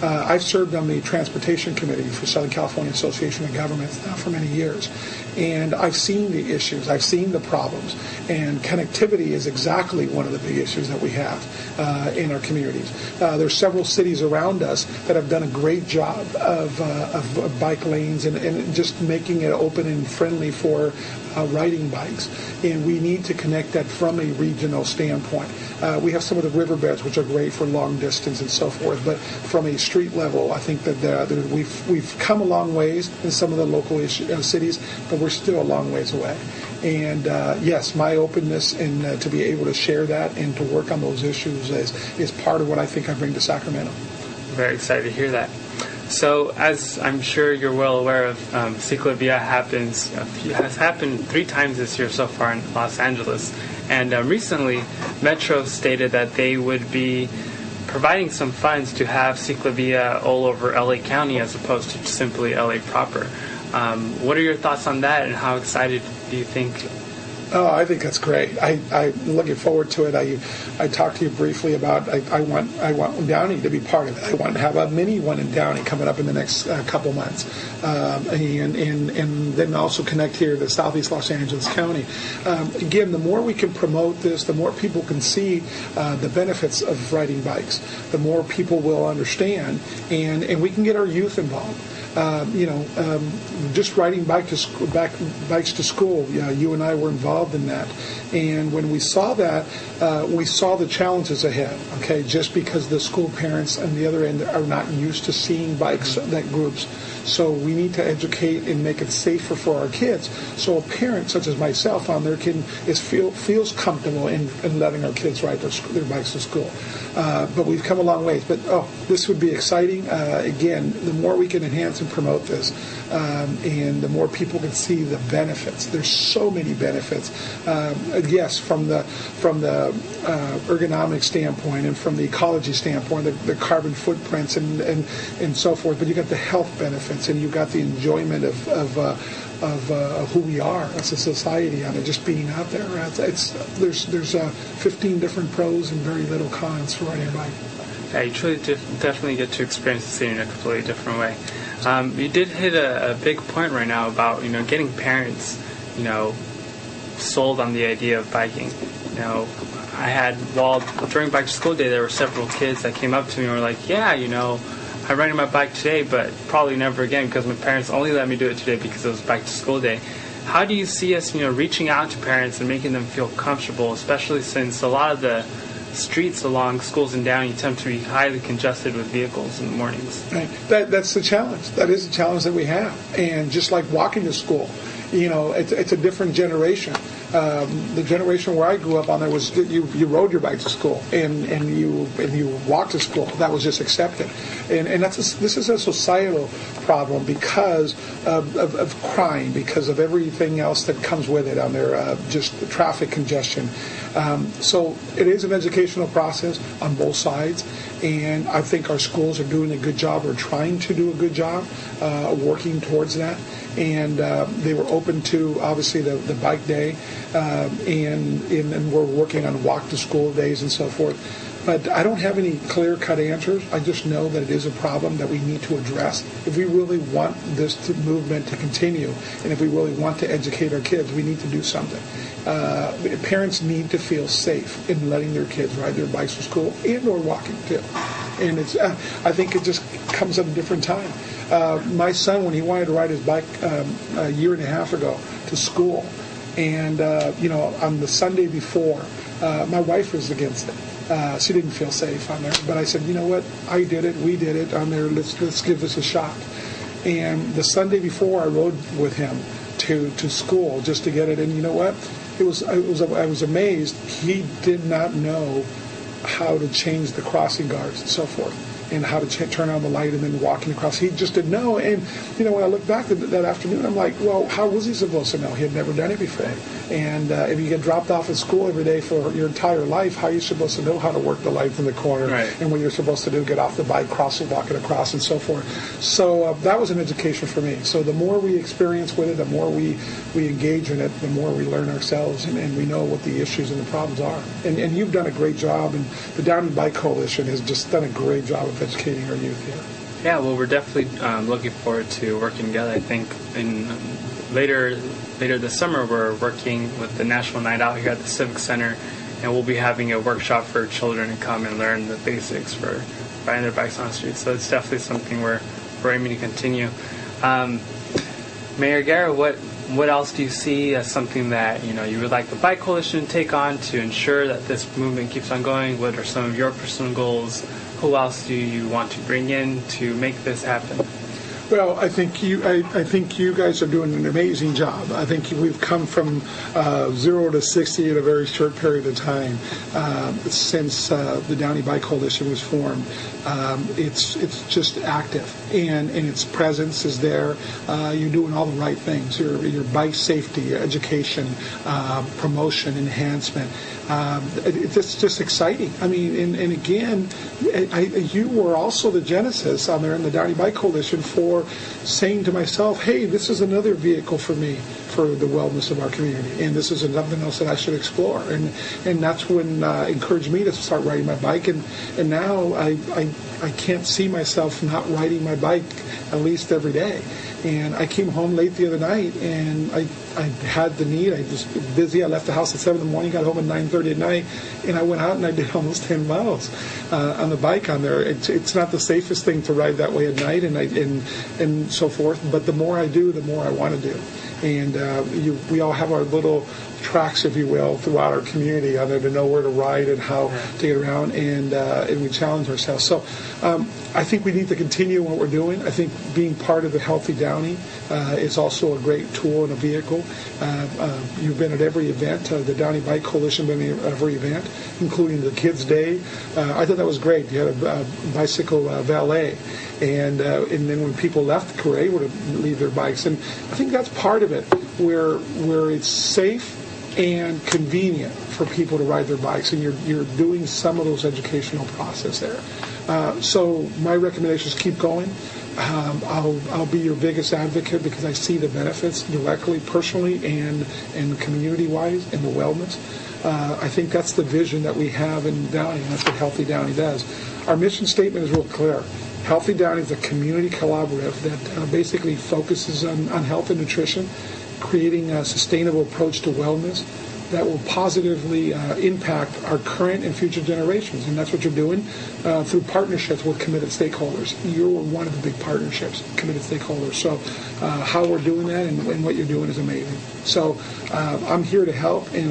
Speaker 6: I've served on the Transportation Committee for Southern California Association of Governments now for many years, and I've seen the issues, I've seen the problems, and connectivity is exactly one of the big issues that we have in our communities. There's several cities around us that have done a great job of bike lanes and just making it open and friendly for riding bikes, and we need to connect that from a regional standpoint. We have some of the riverbeds, which are great for long distance and so forth, but from a street level, I think that we've come a long ways in some of the local cities, but we're still a long ways away. And yes, my openness and to be able to share that and to work on those issues is part of what I think I bring to Sacramento.
Speaker 5: Very excited to hear that. So, as I'm sure you're well aware of, Ciclovia has happened 3 times this year so far in Los Angeles, And recently, Metro stated that they would be providing some funds to have ciclovia all over LA County as opposed to simply LA proper. What are your thoughts on that, and how excited do you think?
Speaker 6: Oh, I think that's great. I'm looking forward to it. I talked to you briefly about I want Downey to be part of it. I want to have a mini one in Downey coming up in the next couple months, and then also connect here to Southeast Los Angeles County. Again, the more we can promote this, the more people can see the benefits of riding bikes. The more people will understand, and we can get our youth involved. Just riding bikes to school. You and I were involved in that, and when we saw that, we saw the challenges ahead. Okay, just because the school parents on the other end are not used to seeing bikes that groups, so we need to educate and make it safer for our kids. So a parent such as myself on their kid feels comfortable in letting our kids ride their bikes to school. But we've come a long ways. But this would be exciting. Again, the more we can enhance and promote this, and the more people can see the benefits. There's so many benefits. Yes, from the ergonomic standpoint and from the ecology standpoint, the carbon footprints and so forth. But you got the health benefits, and you got the enjoyment of who we are as a society on it, just being out there. There's 15 different pros and very little cons for riding a bike.
Speaker 5: Yeah, you truly definitely get to experience the city in a completely different way. You did hit a big point right now about getting parents sold on the idea of biking. I had during Bike to School Day, there were several kids that came up to me and were like, yeah, I'm riding my bike today, but probably never again because my parents only let me do it today because it was Bike to School Day. How do you see us, reaching out to parents and making them feel comfortable, especially since a lot of the streets along schools in Downey tend to be highly congested with vehicles in the mornings?
Speaker 6: Right. That's the challenge. That is the challenge that we have. And just like walking to school, it's a different generation. The generation where I grew up on there was you rode your bike to school and you walked to school. That was just accepted, and this is a societal problem because of crime, because of everything else that comes with it on there, just the traffic congestion. So it is an educational process on both sides, and I think our schools are doing a good job, or trying to do a good job, working towards that. And they were open to, obviously, the bike day, and we're working on walk to school days and so forth. But I don't have any clear-cut answers. I just know that it is a problem that we need to address. If we really want this movement to continue, and if we really want to educate our kids, we need to do something. Parents need to feel safe in letting their kids ride their bikes to school and or walking too. And I think it just comes at a different time. My son, when he wanted to ride his bike a year and a half ago to school, and on the Sunday before, my wife was against it. She didn't feel safe on there, but I said, you know what? I did it. We did it on there. Let's give this a shot. And the Sunday before, I rode with him to school just to get it. And you know what? I was amazed. He did not know how to change the crossing guards and so forth, and how to turn on the light and then walking across. He just didn't know. And when I look back that afternoon, I'm like, well, how was he supposed to know? He had never done it before. And if you get dropped off at school every day for your entire life, how are you supposed to know how to work the lights in the corner?
Speaker 5: Right.
Speaker 6: And what you're supposed to do, get off the bike, walk it across, and so forth. So that was an education for me. So the more we experience with it, the more we engage in it, the more we learn ourselves, and we know what the issues and the problems are. And you've done a great job, and the Downey Bike Coalition has just done a great job of educating our youth here.
Speaker 5: Yeah, well, we're definitely looking forward to working together. I think in later this summer, we're working with the National Night Out here at the Civic Center, and we'll be having a workshop for children to come and learn the basics for riding their bikes on the street. So it's definitely something we're aiming to continue. Mayor Guerra, what else do you see as something that you would like the Bike Coalition to take on to ensure that this movement keeps on going? What are some of your personal goals? Who else do you want to bring in to make this happen?
Speaker 6: Well, I think you guys are doing an amazing job. I think we've come from 0 to 60 in a very short period of time since the Downey Bike Coalition was formed. It's just active, and its presence is there. You're doing all the right things. Your bike safety, your education, promotion, enhancement. It's just exciting. I mean, and again, you were also the genesis on there in the Downey Bike Coalition for saying to myself, hey, this is another vehicle for me for the wellness of our community, and this is something else that I should explore. And that's when encouraged me to start riding my bike, and now I can't see myself not riding my bike at least every day. And I came home late the other night, and I had the need. I was busy. I left the house at 7 in the morning, got home at 9:30 at night, and I went out and I did almost 10 miles on the bike on there. It's not the safest thing to ride that way at night, and so forth. But the more I do, the more I want to do. And we all have our little tracks, if you will, throughout our community on there to know where to ride and how to get around, and we challenge ourselves. So I think we need to continue what we're doing. I think being part of the Healthy Downey is also a great tool and a vehicle. You've been at every event. The Downey Bike Coalition been at every event, including the Kids' Day. I thought that was great. You had a bicycle valet. And then when people left, were able to leave their bikes. And I think that's part of it, where it's safe and convenient for people to ride their bikes, and you're doing some of those educational process there. So my recommendation is keep going. I'll be your biggest advocate because I see the benefits directly, personally, and community-wise, and the wellness. I think that's the vision that we have in Downey, and that's what Healthy Downey does. Our mission statement is real clear. Healthy Downey is a community collaborative that basically focuses on health and nutrition, creating a sustainable approach to wellness that will positively impact our current and future generations. And that's what you're doing through partnerships with committed stakeholders. You're one of the big partnerships, committed stakeholders. So how we're doing that and what you're doing is amazing. So I'm here to help, and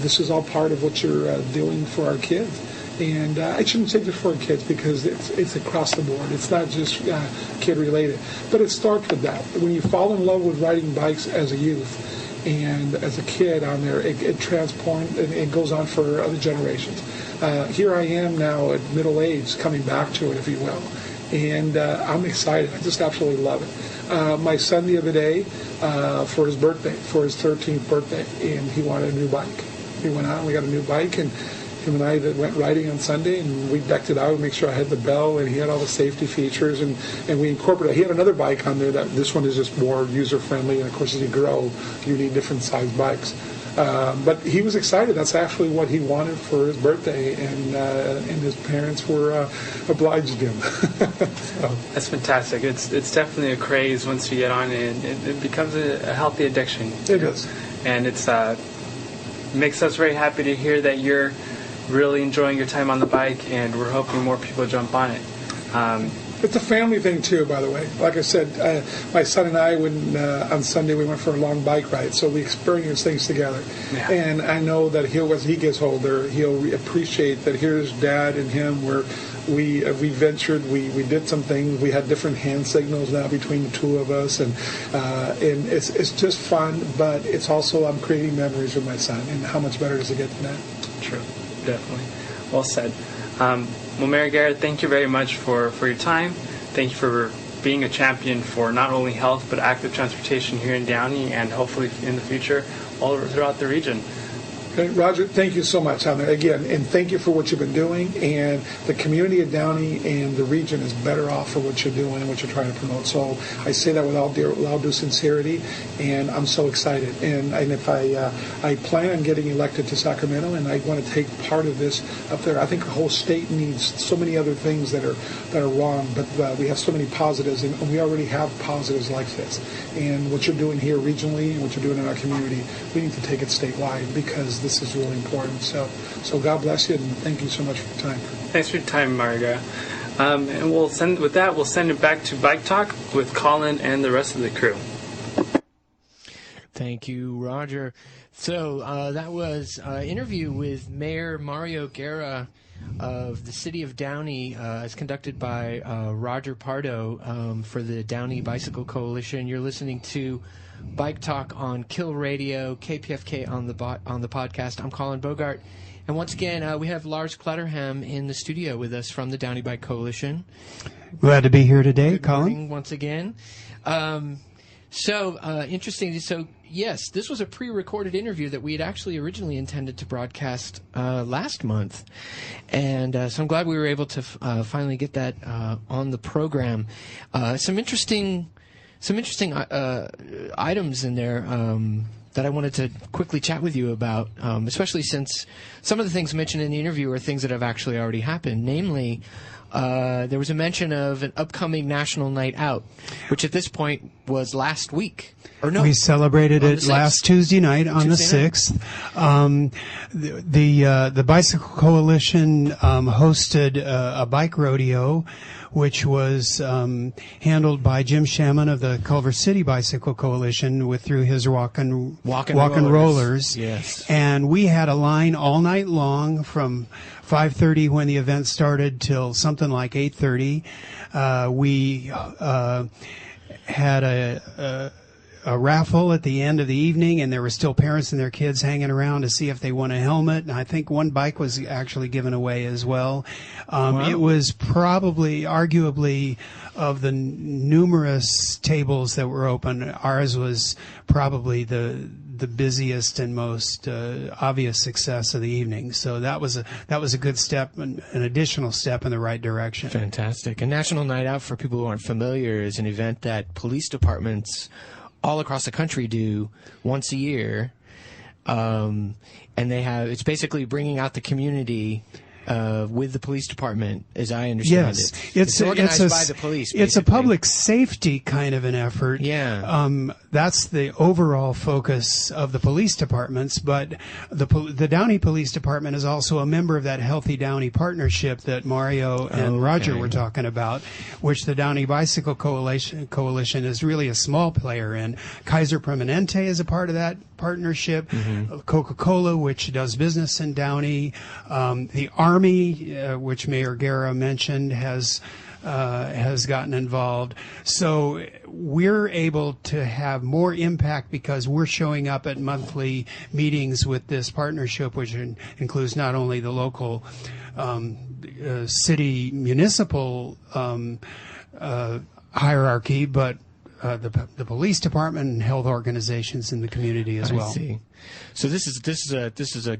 Speaker 6: this is all part of what you're doing for our kids. And I shouldn't say just for kids because it's across the board. It's not just kid-related. But it starts with that. When you fall in love with riding bikes as a youth and as a kid on there, it transforms and it goes on for other generations. Here I am now at middle age, coming back to it, if you will. And I'm excited. I just absolutely love it. My son the other day, for his birthday, for his 13th birthday, and he wanted a new bike. He went out and we got a new bike, and him and I went riding on Sunday, and we decked it out and make sure I had the bell, and he had all the safety features, and we incorporated. He had another bike on there. This one is just more user-friendly, and of course, as you grow, you need different size bikes. But he was excited. That's actually what he wanted for his birthday, and his parents were obliged him. So.
Speaker 5: That's fantastic. It's definitely a craze once you get on it. It becomes a healthy addiction.
Speaker 6: It is.
Speaker 5: And it's makes us very happy to hear that you're really enjoying your time on the bike, and we're hoping more people jump on it.
Speaker 6: It's a family thing too, by the way. Like I said, my son and I, on Sunday we went for a long bike ride, so we experienced things together. Yeah. And I know that as he gets older, he'll appreciate that here's Dad and him, where we ventured, we did some things. We had different hand signals now between the two of us, and it's just fun. But it's also I'm creating memories with my son, and how much better does it get than that?
Speaker 5: True. Definitely. Well said. Well, Mary Garrett, thank you very much for your time. Thank you for being a champion for not only health but active transportation here in Downey, and hopefully in the future all throughout the region.
Speaker 6: Okay, Roger, thank you so much on there again, and thank you for what you've been doing. And the community of Downey and the region is better off for what you're doing and what you're trying to promote. So I say that with all due sincerity, and I'm so excited. And if I plan on getting elected to Sacramento, and I want to take part of this up there. I think the whole state needs so many other things that are wrong, but we have so many positives, and we already have positives like this. And what you're doing here regionally and what you're doing in our community, we need to take it statewide because this is really important. So God bless you, and thank you so much for your time.
Speaker 5: Thanks for your time, Marga. And we'll send it back to Bike Talk with Colin and the rest of the crew.
Speaker 1: Thank you, Roger. So that was an interview with Mayor Mario Guerra of the city of Downey, as conducted by Roger Pardo for the Downey Bicycle Coalition. You're listening to Bike Talk on Kill Radio, KPFK on the podcast. I'm Colin Bogart. And once again, we have Lars Kletterham in the studio with us from the Downey Bike Coalition.
Speaker 4: Glad to be here today,
Speaker 1: Good
Speaker 4: Colin.
Speaker 1: morning once again. Interesting. So, yes, this was a pre-recorded interview that we had actually originally intended to broadcast last month. And so I'm glad we were able to finally get that on the program. Some interesting items in there that I wanted to quickly chat with you about, especially since some of the things mentioned in the interview are things that have actually already happened. Namely, there was a mention of an upcoming National Night Out, which at this point was last week. Or no,
Speaker 4: we celebrated it last Tuesday night on the 6th. The Bicycle Coalition hosted a bike rodeo, which was handled by Jim Shaman of the Culver City Bicycle Coalition through his Walk and Rollers.
Speaker 1: Yes.
Speaker 4: And we had a line all night long from 5:30 when the event started till something like 8:30. We had a raffle at the end of the evening, and there were still parents and their kids hanging around to see if they won a helmet. And I think one bike was actually given away as well.
Speaker 1: Wow.
Speaker 4: It was arguably, of the numerous tables that were open, ours was probably the busiest and most obvious success of the evening. So that was a good step, an additional step in the right direction.
Speaker 1: Fantastic. A National Night Out, for people who aren't familiar, is an event that police departments all across the country do once a year, and it's basically bringing out the community with the police department, as I understand it. It's organized by the police.
Speaker 4: It's a public safety kind of an effort.
Speaker 1: Yeah.
Speaker 4: That's the overall focus of the police departments, but the Downey Police Department is also a member of that Healthy Downey partnership that Mario and Roger were talking about, which the Downey Bicycle Coalition is really a small player in. Kaiser Permanente is a part of that partnership. Mm-hmm. Coca-Cola, which does business in Downey. The Army, which Mayor Guerra mentioned, has gotten involved. So we're able to have more impact because we're showing up at monthly meetings with this partnership, which includes not only the local city municipal hierarchy, but the police department and health organizations in the community as well.
Speaker 1: I see. So this is a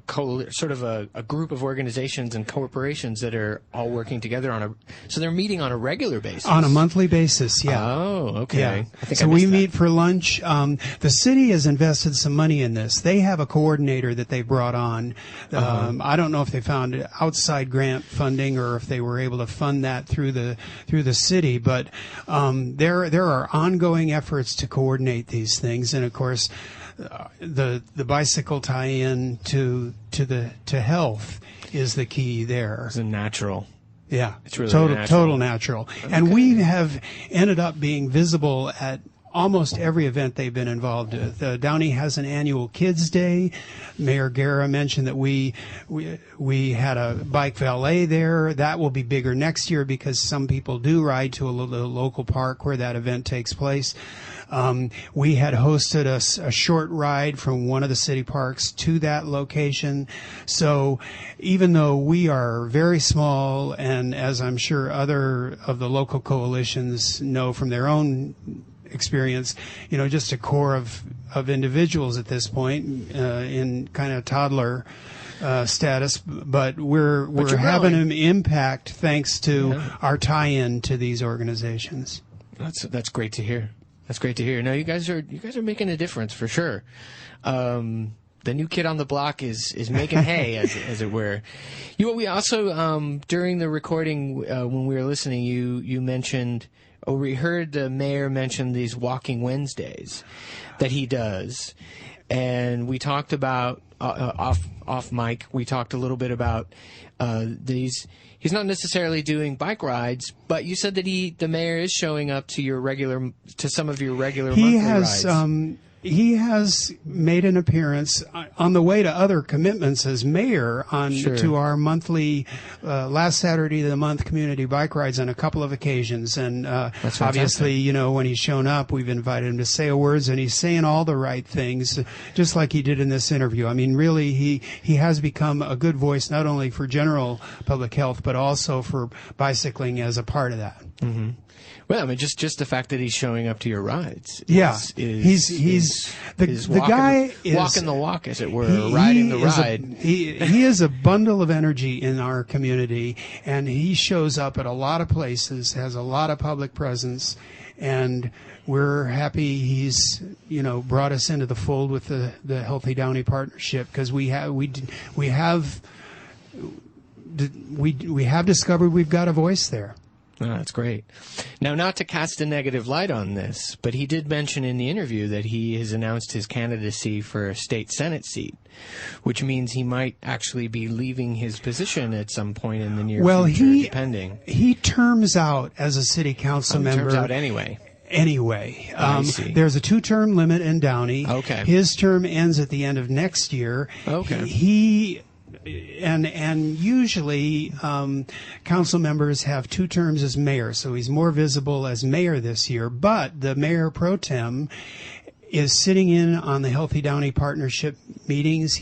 Speaker 1: sort of a group of organizations and corporations that are all working together so they're meeting on a regular basis.
Speaker 4: On a monthly basis, yeah.
Speaker 1: Oh, okay.
Speaker 4: Yeah.
Speaker 1: I think
Speaker 4: so we meet for lunch. The city has invested some money in this. They have a coordinator that they brought on. I don't know if they found outside grant funding or if they were able to fund that through the city, but there are ongoing efforts to coordinate these things, and of course, the bicycle tie-in to health is the key there.
Speaker 1: It's a natural.
Speaker 4: Yeah,
Speaker 1: it's really
Speaker 4: total natural. Okay. And we have ended up being visible at almost every event they've been involved with. Downey has an annual Kids Day. Mayor Guerra mentioned that we had a bike valet there. That will be bigger next year because some people do ride to a local park where that event takes place. We had hosted a short ride from one of the city parks to that location. So even though we are very small, and as I'm sure other of the local coalitions know from their own experience, just a core of individuals at this point in kind of toddler status, but we're having an impact thanks to our tie-in to these organizations.
Speaker 1: That's great to hear. That's great to hear. No, you guys are making a difference for sure. The new kid on the block is making hay, as it were. We also during the recording when we were listening, you mentioned, or we heard the mayor mention these Walking Wednesdays that he does, and we talked about off mic. We talked a little bit about these. He's not necessarily doing bike rides, but you said that the mayor is showing up to some of your regular monthly rides.
Speaker 4: he has made an appearance on the way to other commitments as mayor to our monthly last Saturday of the month community bike rides on a couple of occasions. And obviously, when he's shown up, we've invited him to say words, and he's saying all the right things, just like he did in this interview. I mean, really, he has become a good voice not only for general public health, but also for bicycling as a part of that.
Speaker 1: Mm-hmm. Well, I mean, just the fact that he's showing up to your rides.
Speaker 4: He's the guy is
Speaker 1: walking the walk, as it were, riding the ride.
Speaker 4: He is a bundle of energy in our community, and he shows up at a lot of places, has a lot of public presence, and we're happy he's brought us into the fold with the Healthy Downey partnership, because we have discovered we've got a voice there.
Speaker 1: Oh, that's great. Now, not to cast a negative light on this, but he did mention in the interview that he has announced his candidacy for a state Senate seat, which means he might actually be leaving his position at some point in the near future, depending.
Speaker 4: He terms out as a city council member.
Speaker 1: Terms out anyway.
Speaker 4: There's a 2-term limit in Downey.
Speaker 1: Okay.
Speaker 4: His term ends at the end of next year.
Speaker 1: Okay.
Speaker 4: And usually council members have 2 terms as mayor, so he's more visible as mayor this year. But the mayor pro tem is sitting in on the Healthy Downey partnership meetings. I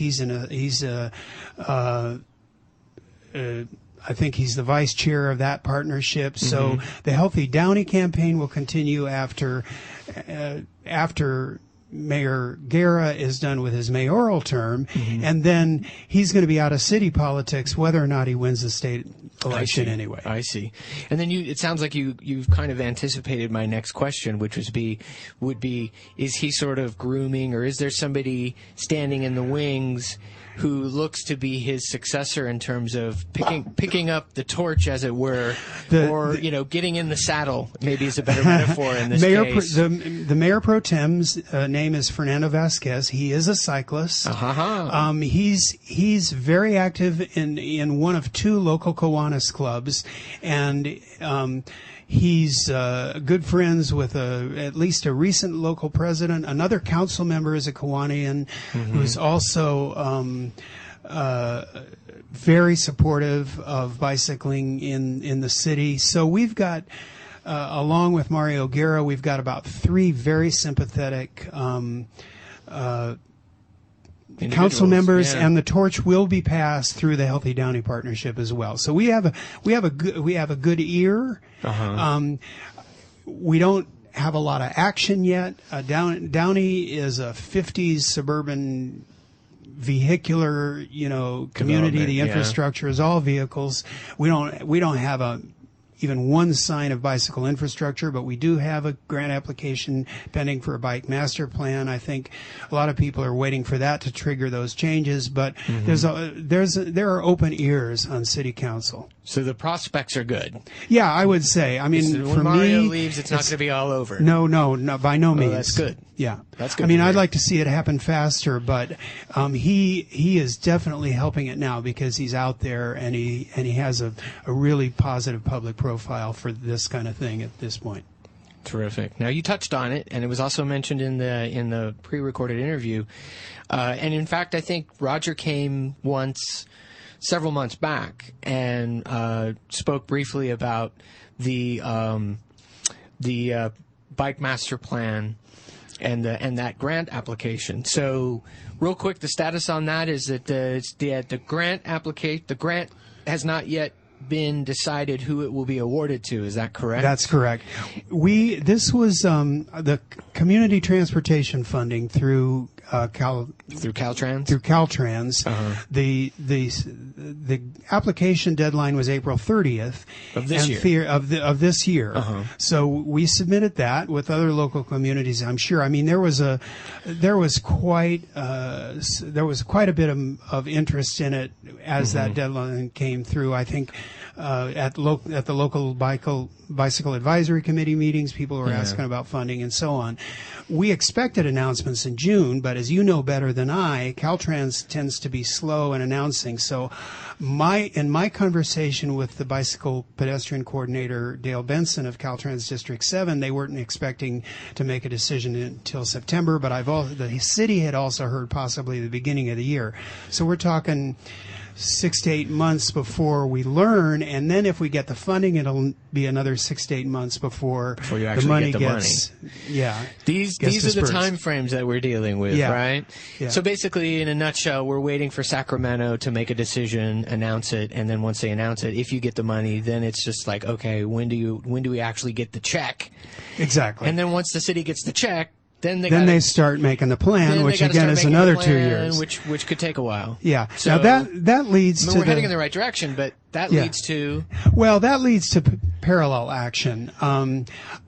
Speaker 4: think he's the vice chair of that partnership. So the Healthy Downey campaign will continue after Mayor Guerra is done with his mayoral term, and then he's going to be out of city politics whether or not he wins the state election anyway.
Speaker 1: I see. And then it sounds like you've kind of anticipated my next question, which would be, is he sort of grooming, or is there somebody standing in the wings who looks to be his successor in terms of picking up the torch, as it were, getting in the saddle, maybe is a better metaphor in this case.
Speaker 4: The mayor pro tem's name is Fernando Vasquez. He is a cyclist. He's very active in one of 2 local Kiwanis clubs, and he's good friends with at least a recent local president. Another council member is a Kiwanian who's also very supportive of bicycling in the city. So we've got, along with Mario Guerra, we've got about 3 very sympathetic council members, and the torch will be passed through the Healthy Downey partnership as well. So we have a good ear. We don't have a lot of action yet. Downey is a 50s suburban vehicular, community. The infrastructure is all vehicles. We don't have even one sign of bicycle infrastructure, but we do have a grant application pending for a bike master plan. I think a lot of people are waiting for that to trigger those changes, but there are open ears on city council.
Speaker 1: So the prospects are good.
Speaker 4: Yeah, I would say. I mean,
Speaker 1: when Mario leaves, it's not going to be all over.
Speaker 4: No, by no means.
Speaker 1: That's good.
Speaker 4: Yeah,
Speaker 1: that's good.
Speaker 4: I mean, I'd like to see it happen faster, but he is definitely helping it now because he's out there and he has a really positive public profile for this kind of thing at this point.
Speaker 1: Terrific. Now, you touched on it, and it was also mentioned in the pre-recorded interview. And in fact, I think Roger came once several months back and spoke briefly about the bike master plan and that grant application. So, real quick, the status on that is that the grant has not yet been decided who it will be awarded to. Is that correct?
Speaker 4: That's correct. This was the community transportation funding through
Speaker 1: Caltrans.
Speaker 4: Through Caltrans. The application deadline was April 30th
Speaker 1: of this year.
Speaker 4: So we submitted that with other local communities. I'm sure. I mean, there was quite a bit of interest in it as that deadline came through. I think at the local bicycle advisory committee meetings, people were asking about funding and so on. We expected announcements in June, but as you know better than I, Caltrans tends to be slow in announcing. So in my conversation with the bicycle pedestrian coordinator, Dale Benson of Caltrans District 7, they weren't expecting to make a decision until September, but the city had also heard possibly the beginning of the year. So we're talking 6 to 8 months before we learn, and then if we get the funding, it'll be another 6 to 8 months before
Speaker 1: you actually
Speaker 4: the money
Speaker 1: get the
Speaker 4: gets.
Speaker 1: money.
Speaker 4: Yeah,
Speaker 1: these are the time frames that we're dealing with,
Speaker 4: yeah.
Speaker 1: right?
Speaker 4: Yeah.
Speaker 1: So basically, in a nutshell, we're waiting for Sacramento to make a decision, announce it, and then once they announce it, if you get the money, then it's just like, okay, when do we actually get the check?
Speaker 4: Exactly.
Speaker 1: And then once the city gets the check, then
Speaker 4: they start making the plan, which again is another 2 years,
Speaker 1: which could take a while.
Speaker 4: Yeah.
Speaker 1: So,
Speaker 4: now that leads to
Speaker 1: we're heading in the right direction, but that leads to
Speaker 4: parallel action.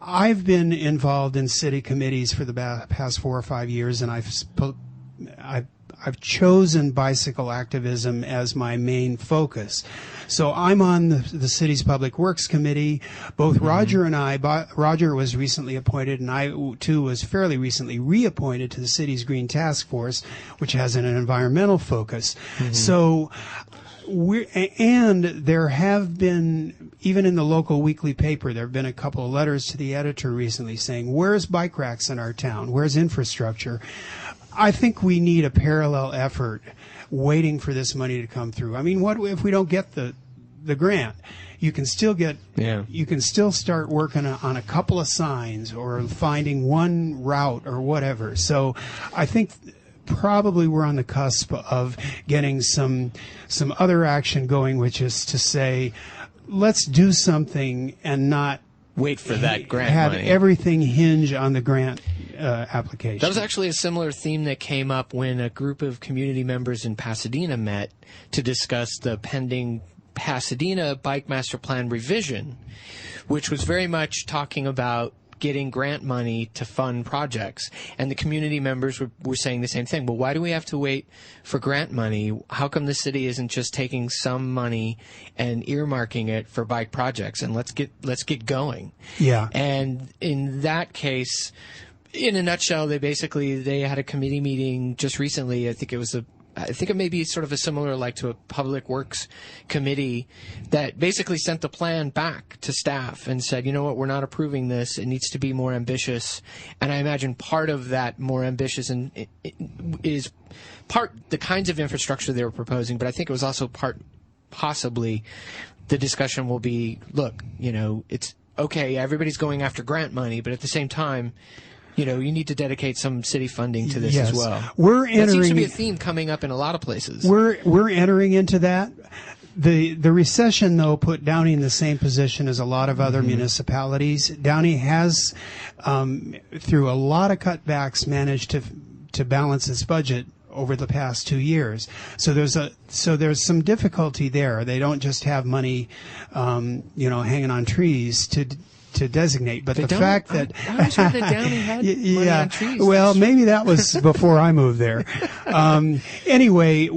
Speaker 4: I've been involved in city committees for the past 4 or 5 years, and I've chosen bicycle activism as my main focus. So I'm on the city's Public Works Committee. Both Roger and I, Roger was recently appointed, and I too was fairly recently reappointed to the city's Green Task Force, which has an environmental focus. So there have been, even in the local weekly paper, there have been a couple of letters to the editor recently saying, where's bike racks in our town? Where's infrastructure? I think we need a parallel effort waiting for this money to come through. I mean, what if we don't get the grant? You can still you can still start working on a couple of signs or finding one route or whatever. So I think probably we're on the cusp of getting some other action going, which is to say, let's do something and not
Speaker 1: wait for that grant
Speaker 4: have
Speaker 1: money.
Speaker 4: Everything hinge on the grant application.
Speaker 1: That was actually a similar theme that came up when a group of community members in Pasadena met to discuss the pending Pasadena Bike Master Plan revision, which was very much talking about getting grant money to fund projects. And the community members were saying the same thing. Well, why do we have to wait for grant money? How come the city isn't just taking some money and earmarking it for bike projects? And let's get going. Yeah. And in that case, in a nutshell, they had a committee meeting just recently. I think it may be sort of a similar like to a public works committee that basically sent the plan back to staff and said, you know what, we're not approving this. It needs to be more ambitious. And I imagine part of that more ambitious is the kinds of infrastructure they were proposing, but I think it was also possibly the discussion will be, look, it's okay, everybody's going after grant money, but at the same time, you need to dedicate some city funding to this as well. That seems to be a theme coming up in a lot of places.
Speaker 4: We're entering into that. The recession, though, put Downey in the same position as a lot of other municipalities. Downey has, through a lot of cutbacks, managed to balance its budget over the past 2 years. So there's some difficulty there. They don't just have money, hanging on trees to designate, but the fact that
Speaker 1: I was sure that Downey had money on trees.
Speaker 4: Well, maybe that was before I moved there. Anyway,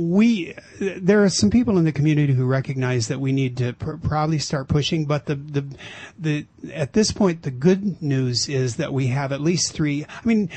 Speaker 4: there are some people in the community who recognize that we need to probably start pushing, but at this point, the good news is that we have at least 3. I mean,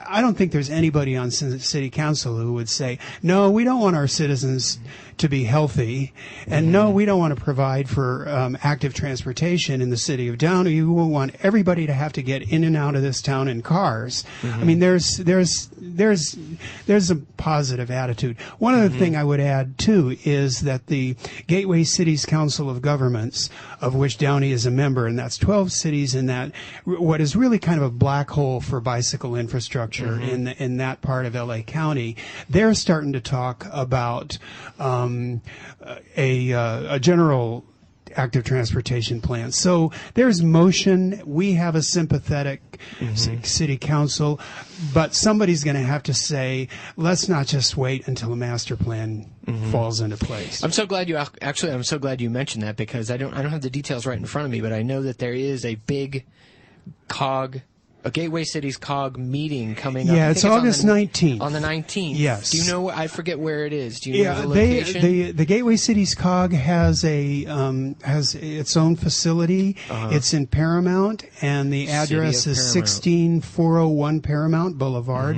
Speaker 4: I don't think there's anybody on city council who would say, no, we don't want our citizens to be healthy, and no, we don't want to provide for active transportation in the city of Downey. We want everybody to have to get in and out of this town in cars. I mean, there's a positive attitude. One other thing I would add too is that the Gateway Cities Council of Governments, of which Downey is a member, and that's 12 cities in that, what is really kind of a black hole for bicycle infrastructure in that part of LA County, they're starting to talk about a general active transportation plan. So there's motion. We have a sympathetic city council, but somebody's going to have to say, let's not just wait until a master plan falls into place.
Speaker 1: I'm so glad you mentioned that, because I don't have the details right in front of me, but I know that there is a big a Gateway Cities COG meeting coming up.
Speaker 4: Yeah, it's August 19th.
Speaker 1: On the 19th.
Speaker 4: Yes.
Speaker 1: Do you know? I forget where it is. Do you know the location?
Speaker 4: The Gateway Cities COG has its own facility. It's in Paramount, and the address is 16401 Paramount Boulevard.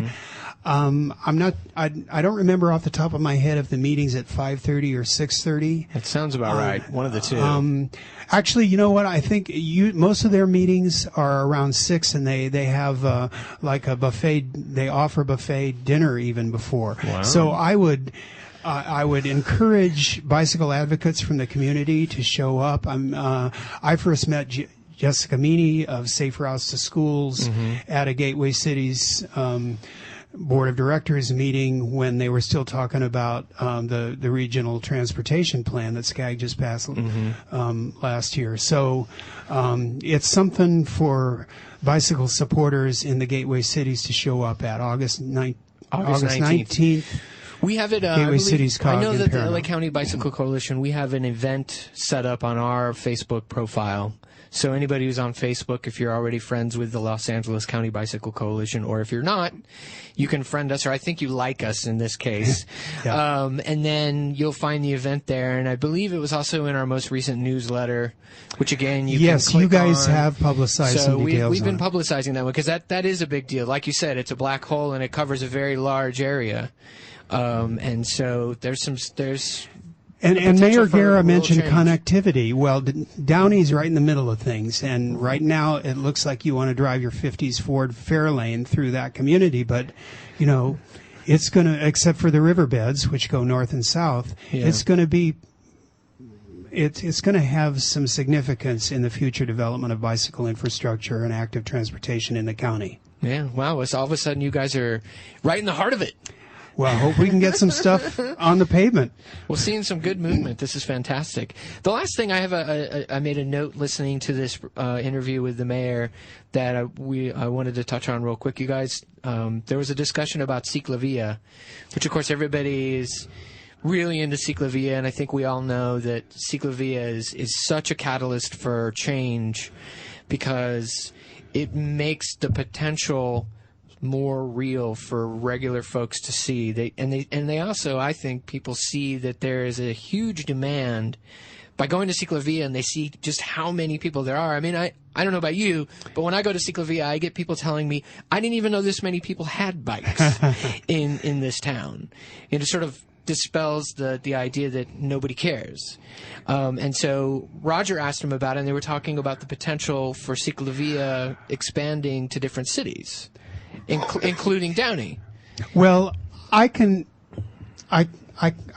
Speaker 4: I'm not. I don't remember off the top of my head if the meeting's at 5:30 or 6:30.
Speaker 1: That sounds about right. One of the two.
Speaker 4: Actually, you know what? I think most of their meetings are around 6, and they have like a buffet. They offer buffet dinner even before.
Speaker 1: Wow.
Speaker 4: So I would encourage bicycle advocates from the community to show up. I first met Jessica Meany of Safe Routes to Schools at a Gateway Cities board of directors meeting when they were still talking about the regional transportation plan that SCAG just passed last year. So it's something for bicycle supporters in the Gateway Cities to show up at August 19th.
Speaker 1: We have it.
Speaker 4: Gateway Cities
Speaker 1: I know that the LA County Bicycle Coalition, we have an event set up on our Facebook profile. So anybody who's on Facebook, if you're already friends with the Los Angeles County Bicycle Coalition, or if you're not, you can friend us, or I think you like us in this case.
Speaker 4: Yeah.
Speaker 1: And then you'll find the event there. And I believe it was also in our most recent newsletter, which again, you can click
Speaker 4: you guys
Speaker 1: on.
Speaker 4: have publicized some details.
Speaker 1: We've been publicizing that one because that is a big deal. Like you said, it's a black hole and it covers a very large area. And so there's
Speaker 4: And Mayor Guerra mentioned
Speaker 1: change.
Speaker 4: Connectivity. Well, Downey's right in the middle of things, and right now it looks like you want to drive your 50s Ford Fairlane through that community, but, you know, it's going to, except for the riverbeds, which go north and south, it's going to be, it's going to have some significance in the future development of bicycle infrastructure and active transportation in the county.
Speaker 1: Yeah, wow, it's all of a sudden you guys are right in the heart of it.
Speaker 4: Well, I hope we can get some stuff on the pavement.
Speaker 1: We're seeing some good movement. This is fantastic. The last thing I have, I made a note listening to this interview with the mayor that I wanted to touch on real quick. You guys, there was a discussion about Ciclavia, which of course everybody is really into Ciclavia, and I think we all know that Ciclavia is such a catalyst for change because it makes the potential more real for regular folks to see. They also, I think, people see that there is a huge demand by going to Ciclavia, and they see just how many people there are. I mean, I don't know about you, but when I go to Ciclavia, I get people telling me, I didn't even know this many people had bikes in this town. It sort of dispels the idea that nobody cares. And so Roger asked him about it, and they were talking about the potential for Ciclavia expanding to different cities, including Downey.
Speaker 4: Well, I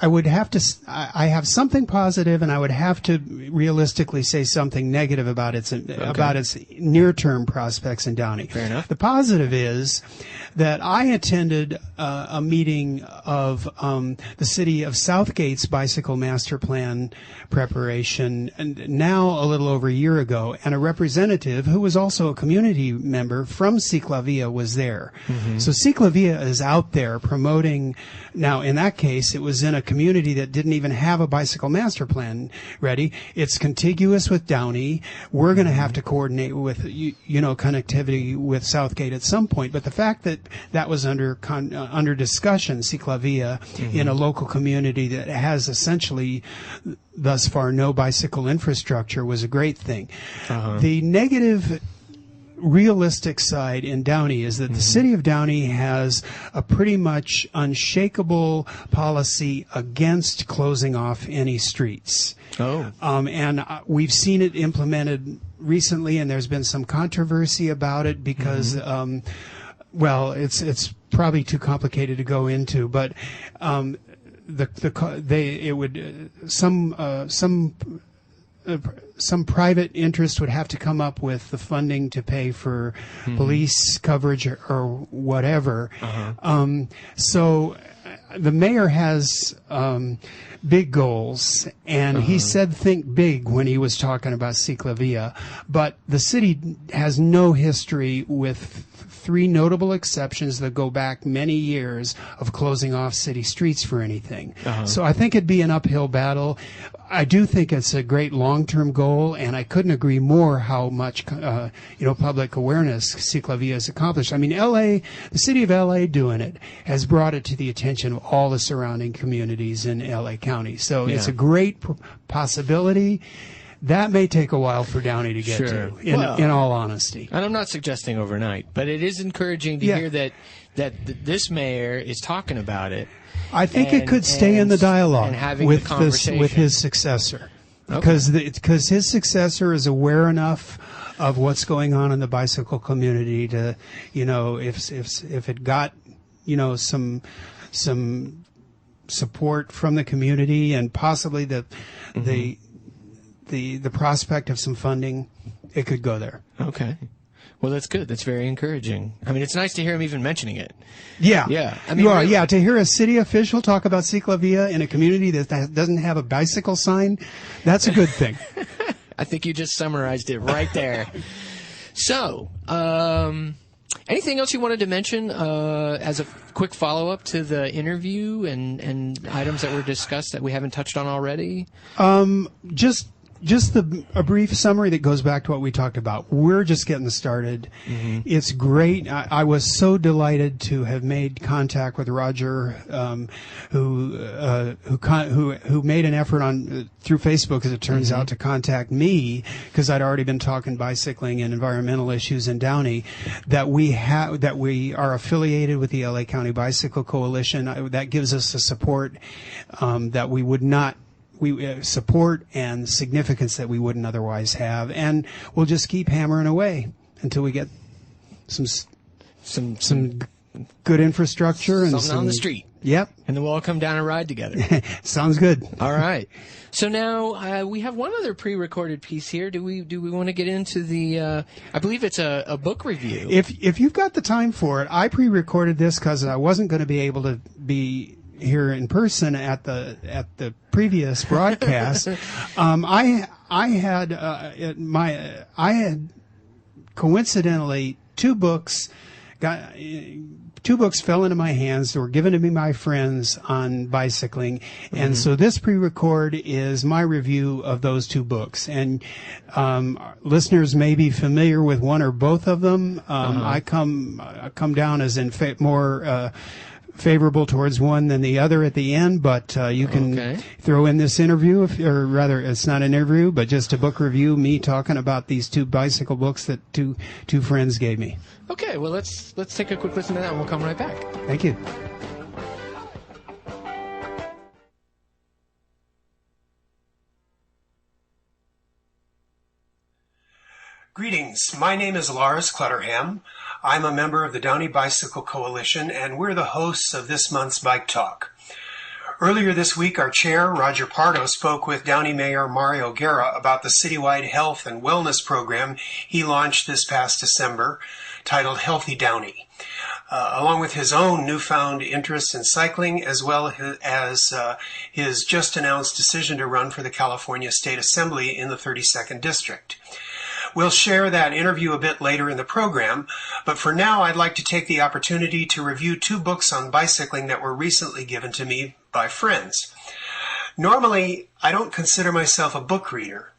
Speaker 4: would have to. I have something positive, and I would have to realistically say something negative about its near-term prospects in Downey.
Speaker 1: Fair enough.
Speaker 4: The positive is that I attended a meeting of the city of Southgate's bicycle master plan preparation, and now a little over a year ago, and a representative who was also a community member from Ciclavia was there. So Ciclavia is out there promoting. Now, in that case, it was in a community that didn't even have a bicycle master plan ready. It's contiguous with Downey. We're going to have to coordinate with, connectivity with Southgate at some point. But the fact that that was under discussion, Ciclavia, in a local community that has essentially thus far no bicycle infrastructure was a great thing. The negative realistic side in Downey is that the city of Downey has a pretty much unshakable policy against closing off any streets. And we've seen it implemented recently, and there's been some controversy about it because, it's probably too complicated to go into, but some private interest would have to come up with the funding to pay for police coverage or whatever. So the mayor has big goals, and he said think big when he was talking about Ciclavia, but the city has no history, with three notable exceptions that go back many years, of closing off city streets for anything. So I think it'd be an uphill battle. I do think it's a great long-term goal, and I couldn't agree more how much, public awareness Ciclavia has accomplished. I mean, the city of LA doing it has brought it to the attention of all the surrounding communities in LA County. So it's a great possibility. that may take a while for Downey to get to, in all honesty.
Speaker 1: And I'm not suggesting overnight, but it is encouraging to hear that this mayor is talking about it.
Speaker 4: I think it could stay in the dialogue with his successor, because his successor is aware enough of what's going on in the bicycle community to, if it got, some support from the community and possibly the prospect of some funding, it could go there.
Speaker 1: Okay. Well, that's good. That's very encouraging. I mean, it's nice to hear him even mentioning it.
Speaker 4: Yeah.
Speaker 1: Yeah. I
Speaker 4: mean, to hear a city official talk about Ciclavia in a community that doesn't have a bicycle sign, that's a good thing.
Speaker 1: I think you just summarized it right there. So, anything else you wanted to mention as a quick follow-up to the interview and items that were discussed that we haven't touched on already?
Speaker 4: Just a brief summary that goes back to what we talked about. We're just getting started. Mm-hmm. It's great. I was so delighted to have made contact with Roger, who made an effort through Facebook, as it turns out, to contact me, because I'd already been talking bicycling and environmental issues in Downey. That we are affiliated with the LA County Bicycle Coalition. That gives us the support that we would not. Support and significance that we wouldn't otherwise have, and we'll just keep hammering away until we get some good infrastructure and
Speaker 1: something on the street.
Speaker 4: Yep.
Speaker 1: And then we'll all come down and ride together.
Speaker 4: Sounds good.
Speaker 1: All right. So now we have one other pre-recorded piece here. Do we want to get into the? I believe it's a book review.
Speaker 4: If you've got the time for it, I pre-recorded this because I wasn't going to be able to be here in person at the previous broadcast. I had coincidentally two books fell into my hands that were given to me by friends on bicycling, and so this pre-record is my review of those two books. And listeners may be familiar with one or both of them. I come down as in more favorable towards one than the other at the end, but you can throw in this interview, or rather, it's not an interview, but just a book review, me talking about these two bicycle books that two friends gave me.
Speaker 1: Okay, well, let's take a quick listen to that, and we'll come right back.
Speaker 4: Thank you. Greetings. My name is Lars Clutterham. I'm a member of the Downey Bicycle Coalition, and we're the hosts of this month's Bike Talk. Earlier this week, our chair, Roger Pardo, spoke with Downey Mayor Mario Guerra about the citywide health and wellness program he launched this past December, titled Healthy Downey, along with his own newfound interest in cycling, as well as his just-announced decision to run for the California State Assembly in the 32nd District. We'll share that interview a bit later in the program, but for now I'd like to take the opportunity to review two books on bicycling that were recently given to me by friends. Normally, I don't consider myself a book reader.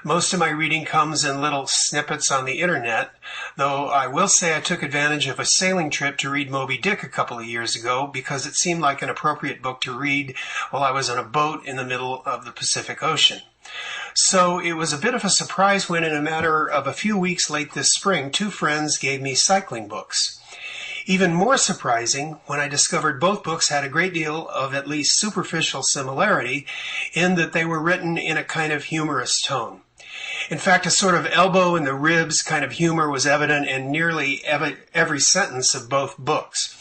Speaker 4: Most of my reading comes in little snippets on the internet, though I will say I took advantage of a sailing trip to read Moby Dick a couple of years ago because it seemed like an appropriate book to read while I was on a boat in the middle of the Pacific Ocean. So it was a bit of a surprise when, in a matter of a few weeks late this spring, two friends gave me cycling books. Even more surprising when I discovered both books had a great deal of at least superficial similarity in that they were written in a kind of humorous tone. In fact, a sort of elbow in the ribs kind of humor was evident in nearly every sentence of both books.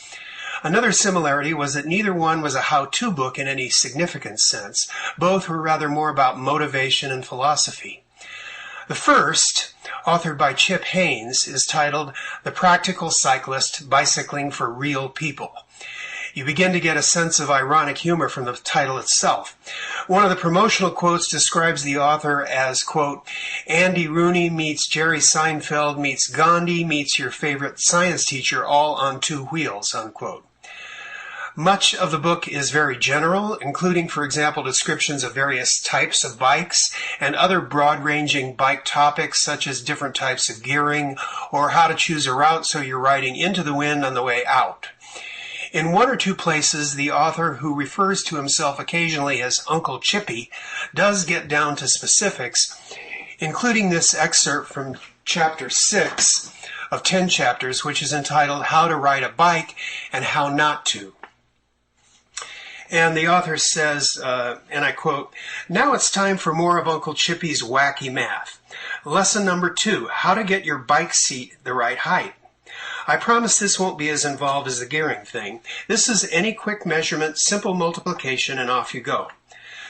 Speaker 4: Another similarity was that neither one was a how-to book in any significant sense. Both were rather more about motivation and philosophy. The first, authored by Chip Haynes, is titled The Practical Cyclist, Bicycling for Real People. You begin to get a sense of ironic humor from the title itself. One of the promotional quotes describes the author as, quote, Andy Rooney meets Jerry Seinfeld meets Gandhi meets your favorite science teacher all on two wheels, unquote. Much of the book is very general, including, for example, descriptions of various types of bikes and other broad-ranging bike topics such as different types of gearing or how to choose a route so you're riding into the wind on the way out.
Speaker 7: In one or two places, the author, who refers to himself occasionally as Uncle Chippy, does get down to specifics, including this excerpt from chapter 6 of 10 chapters, which is entitled How to Ride a Bike and How Not to. And the author says, and I quote, "Now it's time for more of Uncle Chippy's wacky math. Lesson number 2, how to get your bike seat the right height. I promise this won't be as involved as the gearing thing. This is any quick measurement, simple multiplication, and off you go.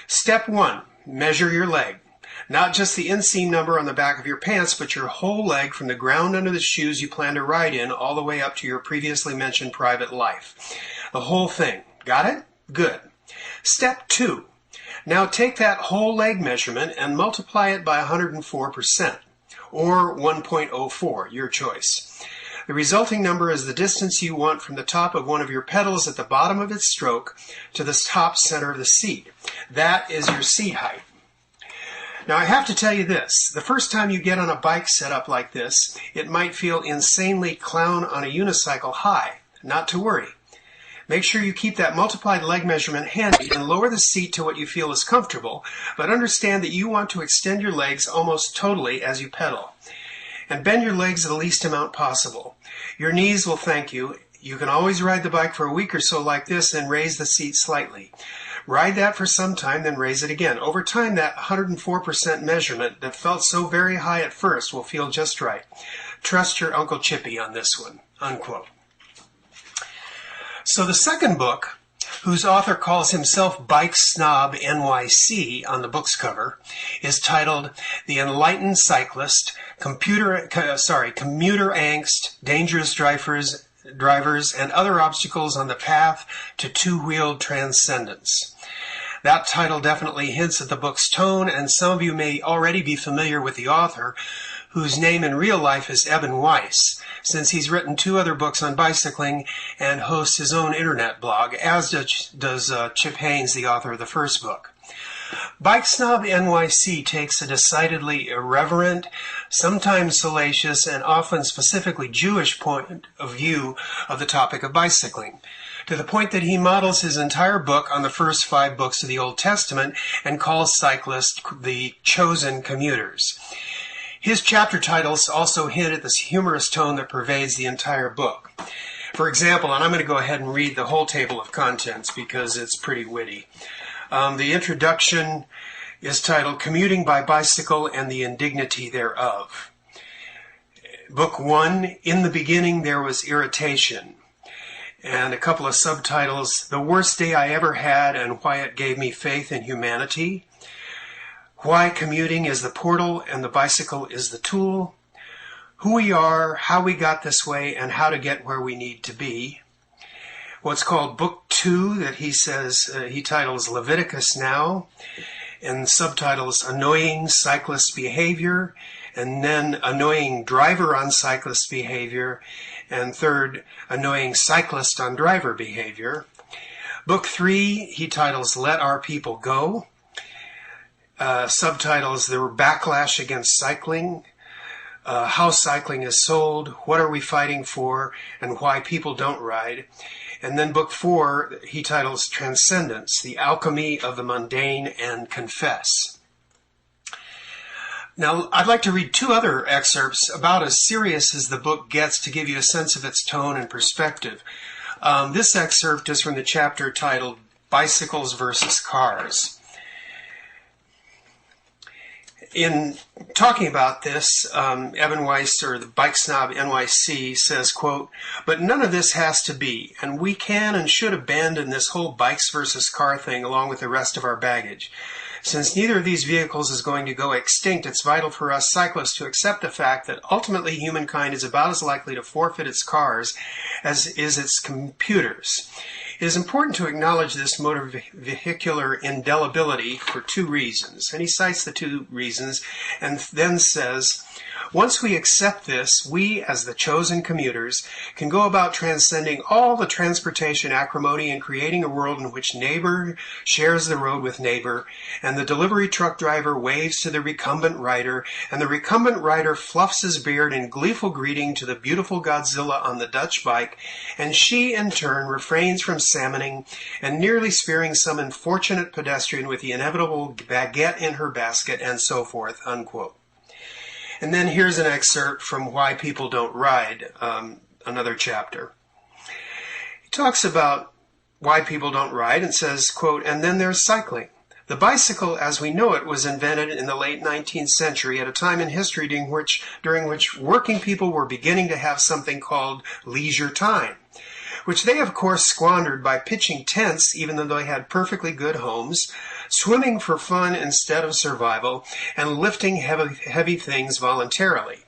Speaker 7: Step 1, measure your leg. Not just the inseam number on the back of your pants, but your whole leg from the ground under the shoes you plan to ride in all the way up to your previously mentioned private life. The whole thing. Got it? Good. Step 2. Now take that whole leg measurement and multiply it by 104%, or 1.04, your choice. The resulting number is the distance you want from the top of one of your pedals at the bottom of its stroke to the top center of the seat. That is your seat height. Now, I have to tell you this. The first time you get on a bike setup like this, it might feel insanely clown on a unicycle high. Not to worry. Make sure you keep that multiplied leg measurement handy and lower the seat to what you feel is comfortable, but understand that you want to extend your legs almost totally as you pedal. And bend your legs the least amount possible. Your knees will thank you. You can always ride the bike for a week or so like this, then raise the seat slightly. Ride that for some time, then raise it again. Over time, that 104% measurement that felt so very high at first will feel just right. Trust your Uncle Chippy on this one." Unquote. So the second book, whose author calls himself Bike Snob NYC on the book's cover, is titled The Enlightened Cyclist, Commuter Angst, Dangerous Drivers, and Other Obstacles on the Path to Two-Wheeled Transcendence. That title definitely hints at the book's tone, and some of you may already be familiar with the author, whose name in real life is Eben Weiss, since he's written 2 other books on bicycling and hosts his own internet blog, as does Chip Haynes, the author of the first book. Bike Snob NYC takes a decidedly irreverent, sometimes salacious, and often specifically Jewish point of view of the topic of bicycling, to the point that he models his entire book on the first 5 books of the Old Testament and calls cyclists the chosen commuters. His chapter titles also hint at this humorous tone that pervades the entire book. For example, and I'm going to go ahead and read the whole table of contents because it's pretty witty. The introduction is titled Commuting by Bicycle and the Indignity Thereof. Book 1, In the Beginning There Was Irritation. And a couple of subtitles, The Worst Day I Ever Had and Why It Gave Me Faith in Humanity. Why Commuting is the Portal and the Bicycle is the Tool. Who We Are, How We Got This Way, and How to Get Where We Need to Be. What's called Book 2 that he says, he titles Leviticus Now, and subtitles Annoying Cyclist Behavior, and then Annoying Driver on Cyclist Behavior, and third, Annoying Cyclist on Driver Behavior. Book 3 he titles Let Our People Go. Subtitles The Backlash Against Cycling, How Cycling is Sold, What Are We Fighting For, and Why People Don't Ride. And then book 4 he titles Transcendence, The Alchemy of the Mundane and Confess. Now, I'd like to read 2 other excerpts about as serious as the book gets to give you a sense of its tone and perspective. This excerpt is from the chapter titled Bicycles versus Cars. In talking about this, Eben Weiss, or the Bike Snob NYC, says, quote, "But none of this has to be, and we can and should abandon this whole bikes versus car thing along with the rest of our baggage. Since neither of these vehicles is going to go extinct, it's vital for us cyclists to accept the fact that ultimately humankind is about as likely to forfeit its cars as is its computers. It is important to acknowledge this motor vehicular indelibility for 2 reasons." And he cites the 2 reasons and then says, Once we accept this, we, as the chosen commuters, can go about transcending all the transportation acrimony and creating a world in which neighbor shares the road with neighbor, and the delivery truck driver waves to the recumbent rider, and the recumbent rider fluffs his beard in gleeful greeting to the beautiful Godzilla on the Dutch bike, and she, in turn, refrains from salmoning and nearly spearing some unfortunate pedestrian with the inevitable baguette in her basket, and so forth, unquote. And then here's an excerpt from Why People Don't Ride, another chapter. He talks about why people don't ride and says, quote, and then there's cycling. The bicycle, as we know it, was invented in the late 19th century at a time in history during which working people were beginning to have something called leisure time, which they, of course, squandered by pitching tents even though they had perfectly good homes, swimming for fun instead of survival, and lifting heavy things voluntarily.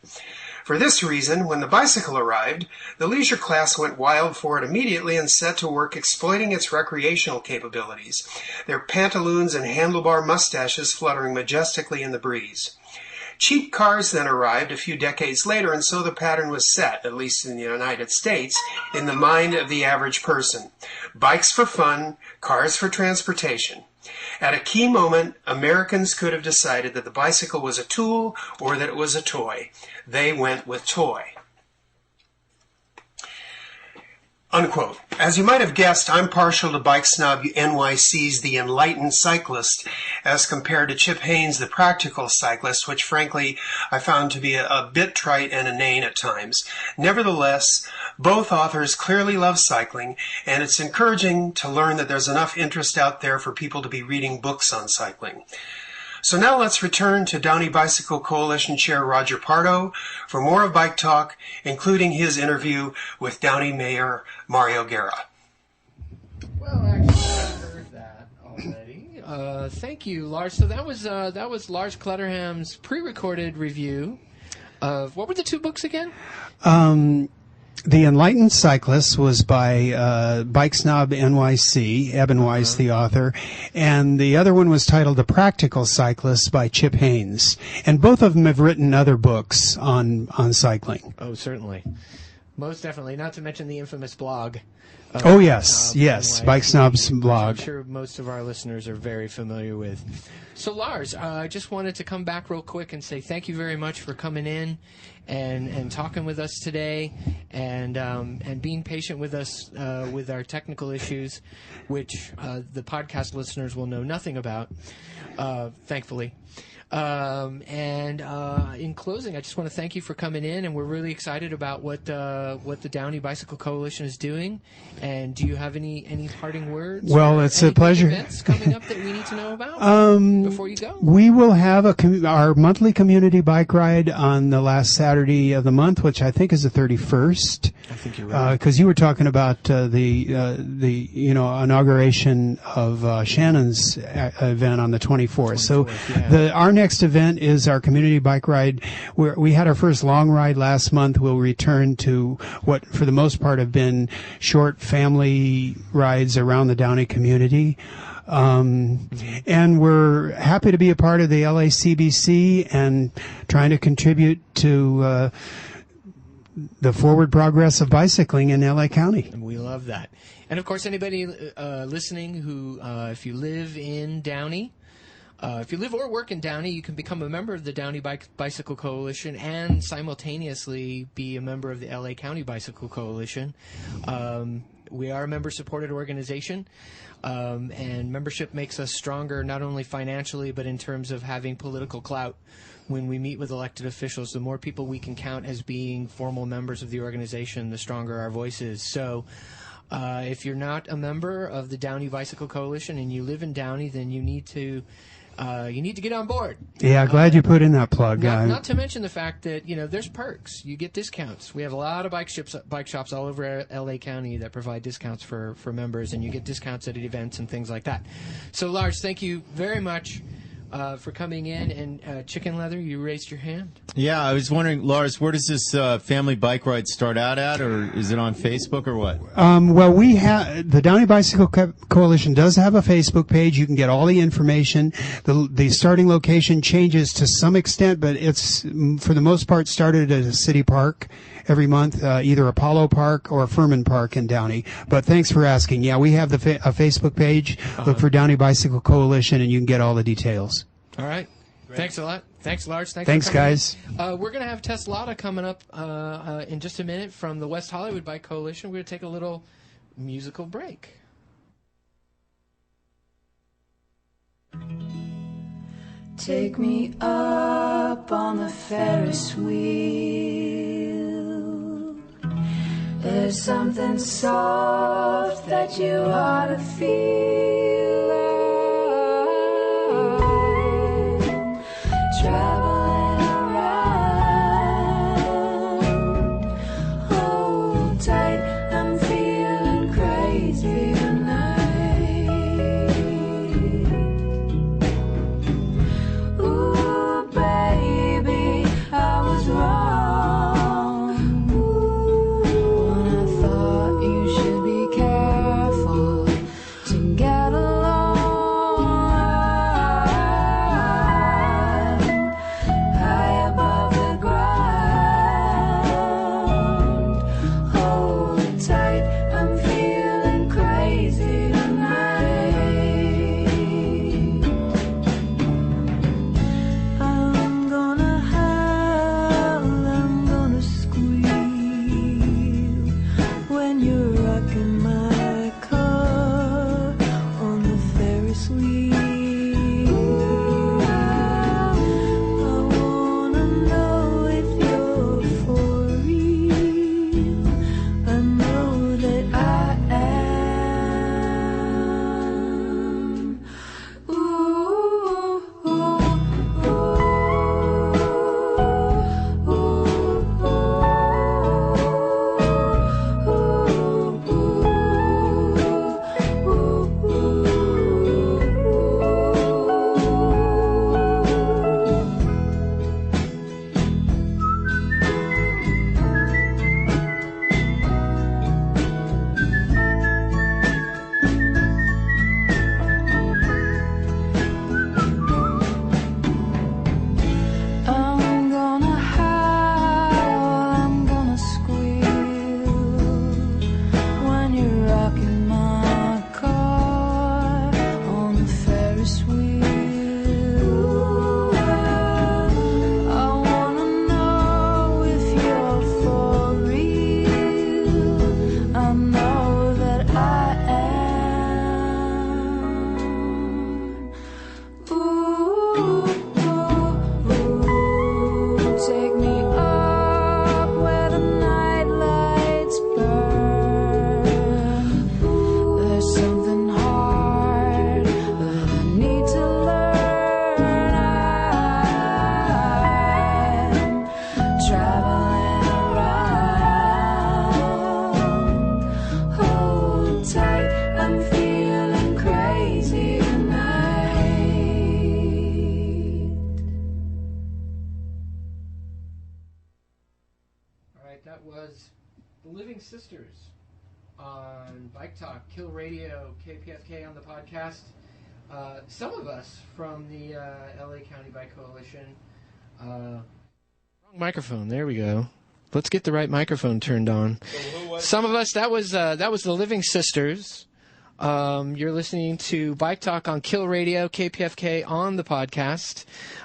Speaker 7: For this reason, when the bicycle arrived, the leisure class went wild for it immediately and set to work exploiting its recreational capabilities, their pantaloons and handlebar mustaches fluttering majestically in the breeze. Cheap cars then arrived a few decades later, and so the pattern was set, at least in the United States, in the mind of the average person. Bikes for fun, cars for transportation. At a key moment, Americans could have decided that the bicycle was a tool or that it was a toy. They went with toy. Unquote. As you might have guessed, I'm partial to Bike Snob NYC's The Enlightened Cyclist as compared to Chip Haynes' The Practical Cyclist, which frankly I found to be a bit trite and inane at times. Nevertheless, both authors clearly love cycling, and it's encouraging to learn that there's enough interest out there for people to be reading books on cycling. So now let's return to Downey Bicycle Coalition Chair Roger Pardo for more of Bike Talk, including his interview with Downey Mayor Mario Guerra.
Speaker 1: Well, actually, I heard that already. Thank you, Lars. So that was Lars Clutterham's pre-recorded review of, what were the two books again?
Speaker 4: The Enlightened Cyclist was by Bike Snob NYC, Eben Weiss, the author, and the other one was titled The Practical Cyclist by Chip Haynes. And both of them have written other books on cycling.
Speaker 1: Oh, certainly. Most definitely, not to mention the infamous blog.
Speaker 4: Oh, yes, Bike Snob's blog.
Speaker 1: I'm sure most of our listeners are very familiar with. So, Lars, I just wanted to come back real quick and say thank you very much for coming in and talking with us today and being patient with us with our technical issues, which the podcast listeners will know nothing about, thankfully. In closing, I just want to thank you for coming in, and we're really excited about what the Downey Bicycle Coalition is doing. And do you have any parting words?
Speaker 4: Well, it's a pleasure.
Speaker 1: Events coming up that we need to know about before you go?
Speaker 4: We will have our monthly community bike ride on the last Saturday of the month, which I think is the 31st.
Speaker 1: I think you're right.
Speaker 4: Because you were talking about the inauguration of Shannon's event on the 24th. So
Speaker 1: yeah.
Speaker 4: Our next event is our community bike ride. We had our first long ride last month. We'll return to what, for the most part, have been short family rides around the Downey community. And we're happy to be a part of the LACBC and trying to contribute to the forward progress of bicycling in LA County.
Speaker 1: And we love that. And, of course, anybody listening who, if you live in Downey, if you live or work in Downey, you can become a member of the Downey Bicycle Coalition and simultaneously be a member of the LA County Bicycle Coalition. We are a member-supported organization, and membership makes us stronger not only financially but in terms of having political clout. When we meet with elected officials, the more people we can count as being formal members of the organization, the stronger our voice is. So if you're not a member of the Downey Bicycle Coalition and you live in Downey, then you need to get on board.
Speaker 4: Yeah, glad you put in that plug.
Speaker 1: Not to mention the fact that, there's perks. You get discounts. We have a lot of bike shops all over LA County that provide discounts for members, and you get discounts at events and things like that. So, Lars, thank you very much for coming in. And Chicken Leather, you raised your hand.
Speaker 3: Yeah, I was wondering, Lars, where does this family bike ride start out at, or is it on Facebook or what?
Speaker 4: Well, we have the Downey Bicycle Coalition does have a Facebook page. You can get all the information. The starting location changes to some extent, but it's for the most part started at a city park every month, either Apollo Park or Furman Park in Downey. But thanks for asking. Yeah, we have a Facebook page. Look for Downey Bicycle Coalition, and you can get all the details.
Speaker 1: All right. Great. Thanks a lot. Thanks, Lars.
Speaker 4: Thanks guys.
Speaker 1: We're going to have Tess Lotta coming up in just a minute from the West Hollywood Bike Coalition. We're going to take a little musical break.
Speaker 8: Take me up on the Ferris wheel. There's something soft that you ought to feel. Traveling around, hold tight, I'm feeling crazy tonight. Ooh, baby, I was wrong. When I thought you should be careful to get along. High above the ground, hold tight, I'm feeling crazy tonight. I'm gonna howl, I'm gonna squeal when you're rocking my car on the Ferris wheel. I wanna know if you're for real. I know that I am. Ooh, ooh, ooh, I'm gonna howl, I'm gonna squeal when you're rocking my car on the Ferris wheel. I wanna know if you're for real. I know that I am. Ooh, take me up where the night lights burn. There's something hard that I need to learn. I'm traveling around, hold tight, I'm feeling crazy tonight.
Speaker 1: All right, that was the Living Sisters on Bike Talk, Kill Radio, KPFK on the podcast. Some of us from the LA County Bike Coalition. Wrong microphone. There we go. Let's get the right microphone turned on. Some of us. That was the Living Sisters. You're listening to Bike Talk on Kill Radio, KPFK on the podcast.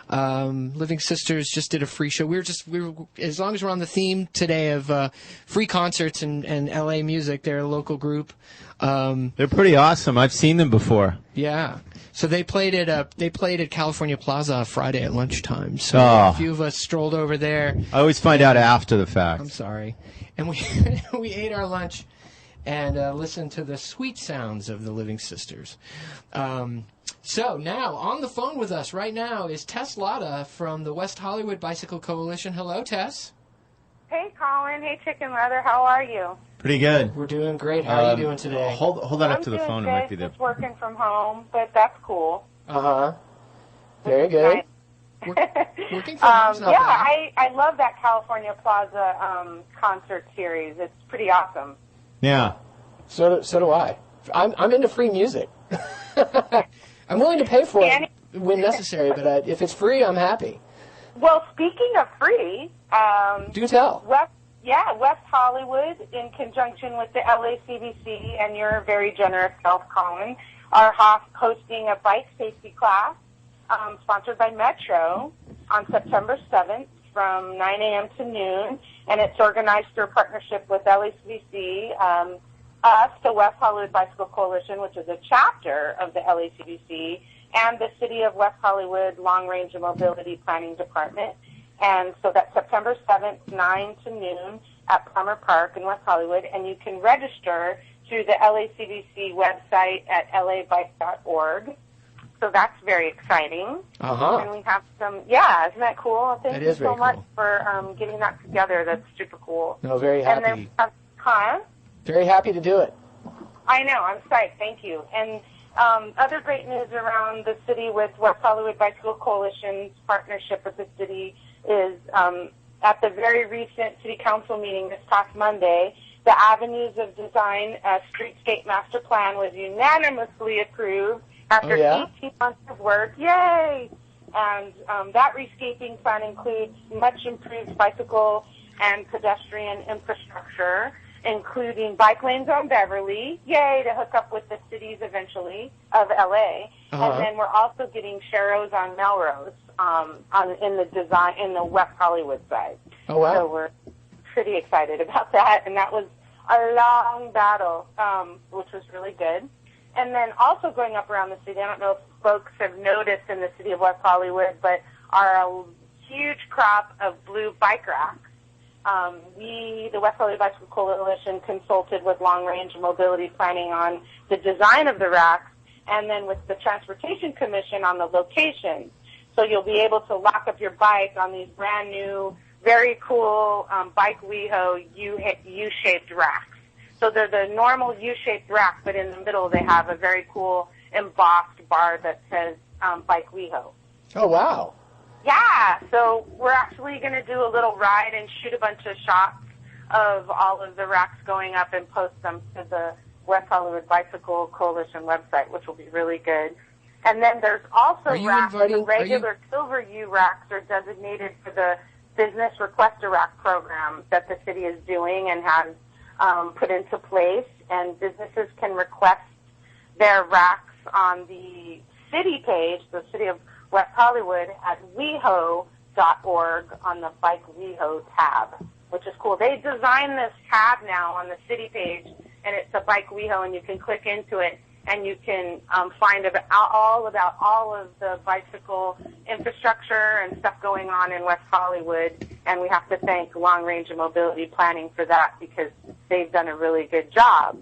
Speaker 1: Living Sisters just did a free show. We were as long as we're on the theme today of free concerts and LA music. They're a local group.
Speaker 3: They're pretty awesome. I've seen them before.
Speaker 1: Yeah. So they played at California Plaza Friday at lunchtime. So
Speaker 3: Oh.
Speaker 1: a few of us strolled over there.
Speaker 3: I always find out after the fact.
Speaker 1: I'm sorry. And we we ate our lunch and listened to the sweet sounds of the Living Sisters. So now on the phone with us right now is Tess Lotta from the West Hollywood Bicycle Coalition. Hello, Tess.
Speaker 9: Hey, Colin. Hey, Chicken Leather. How are you?
Speaker 3: Pretty good.
Speaker 1: We're doing great. How are you doing today?
Speaker 3: Hold that up to the
Speaker 9: I'm
Speaker 3: phone. It
Speaker 9: doing
Speaker 3: might be
Speaker 9: good,
Speaker 3: the.
Speaker 9: just working from home, but that's cool.
Speaker 1: Uh-huh. Very good. Working from home's not bad.
Speaker 9: I love that California Plaza concert series. It's pretty awesome.
Speaker 3: Yeah.
Speaker 1: So do I. I'm into free music. I'm willing to pay for it when necessary, but if it's free, I'm happy.
Speaker 9: Well, speaking of free,
Speaker 1: do tell.
Speaker 9: West Hollywood, in conjunction with the LACBC and your very generous self, Colin, are hosting a bike safety class sponsored by Metro on September 7th from 9 a.m. to noon, and it's organized through a partnership with LACBC, us, the West Hollywood Bicycle Coalition, which is a chapter of the LACBC, and the City of West Hollywood Long Range and Mobility Planning Department. And so that's September 7th, 9 to noon at Plummer Park in West Hollywood, and you can register through the LACBC website at labike.org. So that's very exciting.
Speaker 1: Uh-huh.
Speaker 9: And we have some, isn't that cool? Thank you so much
Speaker 1: cool.
Speaker 9: for getting that together. That's super cool.
Speaker 1: No, very happy.
Speaker 9: And then,
Speaker 1: Very happy to do it.
Speaker 9: I know, I'm psyched. Thank you. And other great news around the city with West Hollywood Bicycle Coalition's partnership with the city is at the very recent City Council meeting this past Monday, the Avenues of Design Streetscape Master Plan was unanimously approved after 18 months of work. Yay! And that rescaping plan includes much improved bicycle and pedestrian infrastructure, including bike lanes on Beverly, yay, to hook up with the cities eventually of LA. And then we're also getting Sharrows on Melrose in the West Hollywood side.
Speaker 1: Oh, wow.
Speaker 9: So we're pretty excited about that, and that was a long battle, which was really good. And then also going up around the city, I don't know if folks have noticed in the city of West Hollywood, but are a huge crop of blue bike racks. We, the West Hollywood Bicycle Coalition, consulted with Long Range Mobility Planning on the design of the racks, and then with the Transportation Commission on the location. So you'll be able to lock up your bike on these brand new, very cool Bike WeHo U-shaped racks. So they're the normal U-shaped rack, but in the middle they have a very cool embossed bar that says Bike WeHo.
Speaker 1: Oh, wow.
Speaker 9: Yeah, so we're actually going to do a little ride and shoot a bunch of shots of all of the racks going up and post them to the West Hollywood Bicycle Coalition website, which will be really good. And then there's also racks, the regular Silver U racks are designated for the Business Request a Rack program that the city is doing and has put into place. And businesses can request their racks on the city page, the City of West Hollywood, at weho.org on the Bike WeHo tab, which is cool. They designed this tab now on the city page, and it's a Bike WeHo, and you can click into it, and you can find all about all of the bicycle infrastructure and stuff going on in West Hollywood. And we have to thank Long Range and Mobility Planning for that, because they've done a really good job.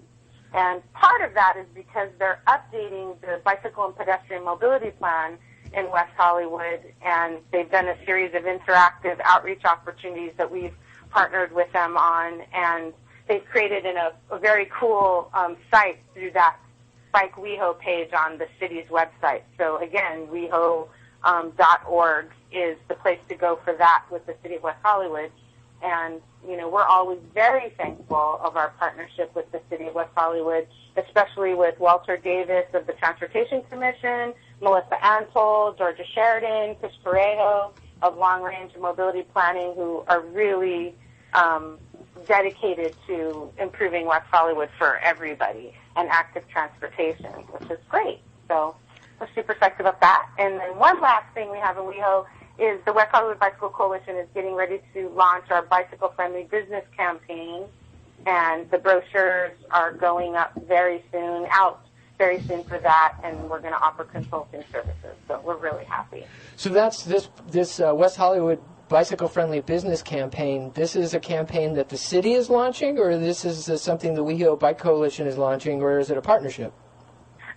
Speaker 9: And part of that is because they're updating the bicycle and pedestrian mobility plan in West Hollywood, and they've done a series of interactive outreach opportunities that we've partnered with them on, and they've created a very cool site through that Bike WeHo page on the city's website. So again, weho.org is the place to go for that with the City of West Hollywood. And, you know, we're always very thankful of our partnership with the City of West Hollywood, especially with Walter Davis of the Transportation Commission, Melissa Antol, Georgia Sheridan, Chris Parejo of Long Range and Mobility Planning, who are really dedicated to improving West Hollywood for everybody and active transportation, which is great. So we're super psyched about that. And then one last thing we have in WeHo is the West Hollywood Bicycle Coalition is getting ready to launch our bicycle-friendly business campaign, and the brochures are going up very soon for that, and we're going to offer consulting services. So we're really happy.
Speaker 1: So that's this West Hollywood bicycle-friendly business campaign. This is a campaign that the city is launching, or this is something the WeHo Bike Coalition is launching, or is it a partnership?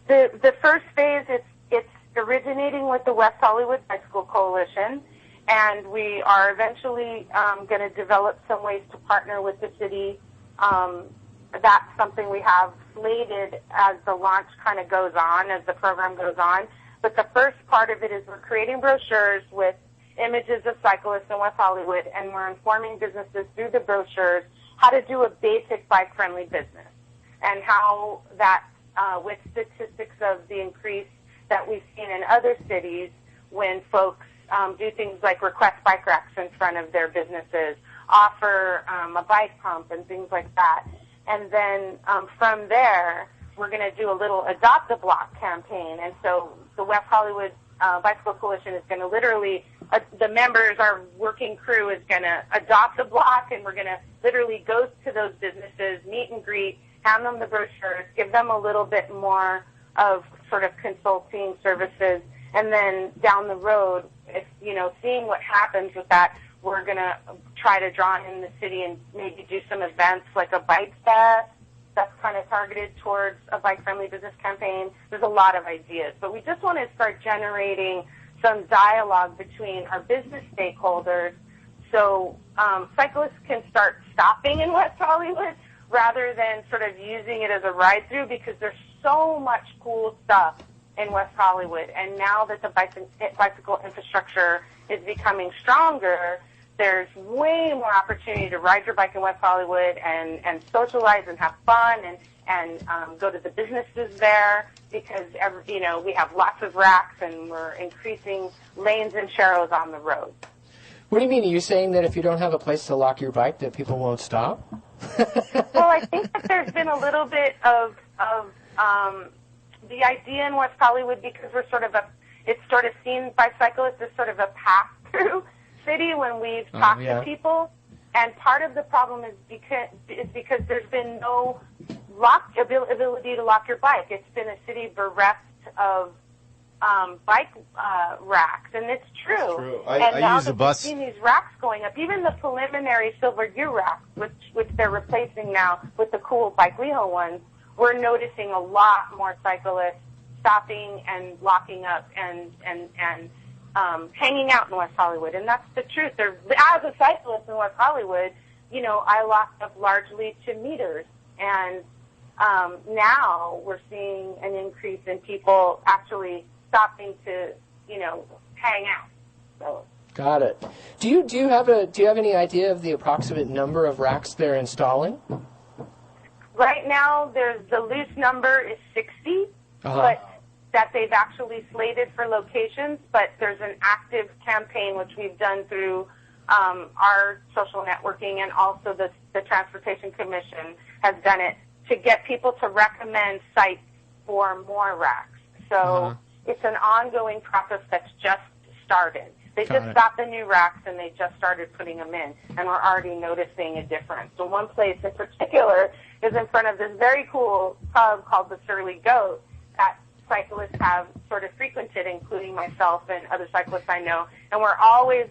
Speaker 9: The first phase, it's originating with the West Hollywood Bicycle Coalition, and we are eventually going to develop some ways to partner with the city. That's something we have slated as the launch kind of goes on, as the program goes on. But the first part of it is we're creating brochures with images of cyclists in West Hollywood, and we're informing businesses through the brochures how to do a basic bike-friendly business, and how that, with statistics of the increase that we've seen in other cities when folks do things like request bike racks in front of their businesses, offer a bike pump and things like that. And then from there, we're going to do a little Adopt a Block campaign. And so the West Hollywood Bicycle Coalition is going to literally, the members, our working crew is going to adopt a block, and we're going to literally go to those businesses, meet and greet, hand them the brochures, give them a little bit more of sort of consulting services, and then down the road, if, seeing what happens with that, we're going to try to draw in the city and maybe do some events like a bike fest that's kind of targeted towards a bike-friendly business campaign. There's a lot of ideas, but we just want to start generating some dialogue between our business stakeholders so cyclists can start stopping in West Hollywood rather than sort of using it as a ride-through, because there's so much cool stuff in West Hollywood. And now that the bicycle infrastructure is becoming stronger, there's way more opportunity to ride your bike in West Hollywood and socialize and have fun and go to the businesses there, because we have lots of racks and we're increasing lanes and sharrows on the road.
Speaker 1: What do you mean? Are you saying that if you don't have a place to lock your bike, that people won't stop?
Speaker 9: Well, I think that there's been a little bit of the idea in West Hollywood, because it's sort of seen by cyclists as sort of a pass-through city when we've talked to people. And part of the problem is because there's been no ability to lock your bike. It's been a city bereft of bike racks, and it's true.
Speaker 3: That's true.
Speaker 9: And
Speaker 3: I
Speaker 9: now
Speaker 3: use
Speaker 9: that
Speaker 3: a bus.
Speaker 9: we've seen these racks going up, even the preliminary silver gear racks, which they're replacing now with the cool Bike Leho ones, we're noticing a lot more cyclists stopping and locking up and hanging out in West Hollywood. And that's the truth. As a cyclist in West Hollywood, I locked up largely to meters. And now we're seeing an increase in people actually stopping to, hang out. So.
Speaker 1: Got it. Do you have any idea of the approximate number of racks they're installing?
Speaker 9: Right now, the loose number is 60, but that they've actually slated for locations. But there's an active campaign which we've done through our social networking, and also the Transportation Commission has done it to get people to recommend sites for more racks. So it's an ongoing process that's just started. They just got the new racks and they just started putting them in, and we're already noticing a difference. So one place in particular is in front of this very cool pub called the Surly Goat that cyclists have sort of frequented, including myself and other cyclists I know, and we're always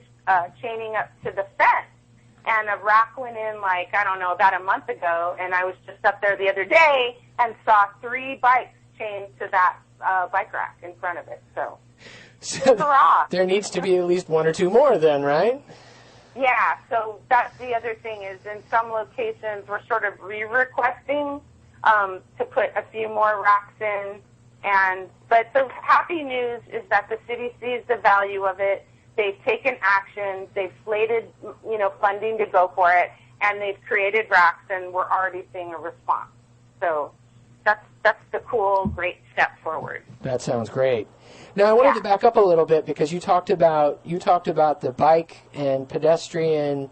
Speaker 9: chaining up to the fence. And a rack went in, about a month ago, and I was just up there the other day and saw 3 bikes chained to that bike rack in front of it. So
Speaker 1: there needs to be at least 1 or 2 more then, right?
Speaker 9: Yeah, so that's the other thing is in some locations we're sort of re-requesting to put a few more racks in. But the happy news is that the city sees the value of it. They've taken action. They've slated, funding to go for it, and they've created racks, and we're already seeing a response. So that's the cool, great step forward.
Speaker 1: That sounds great. Now I wanted to back up a little bit, because you talked about the bike and pedestrian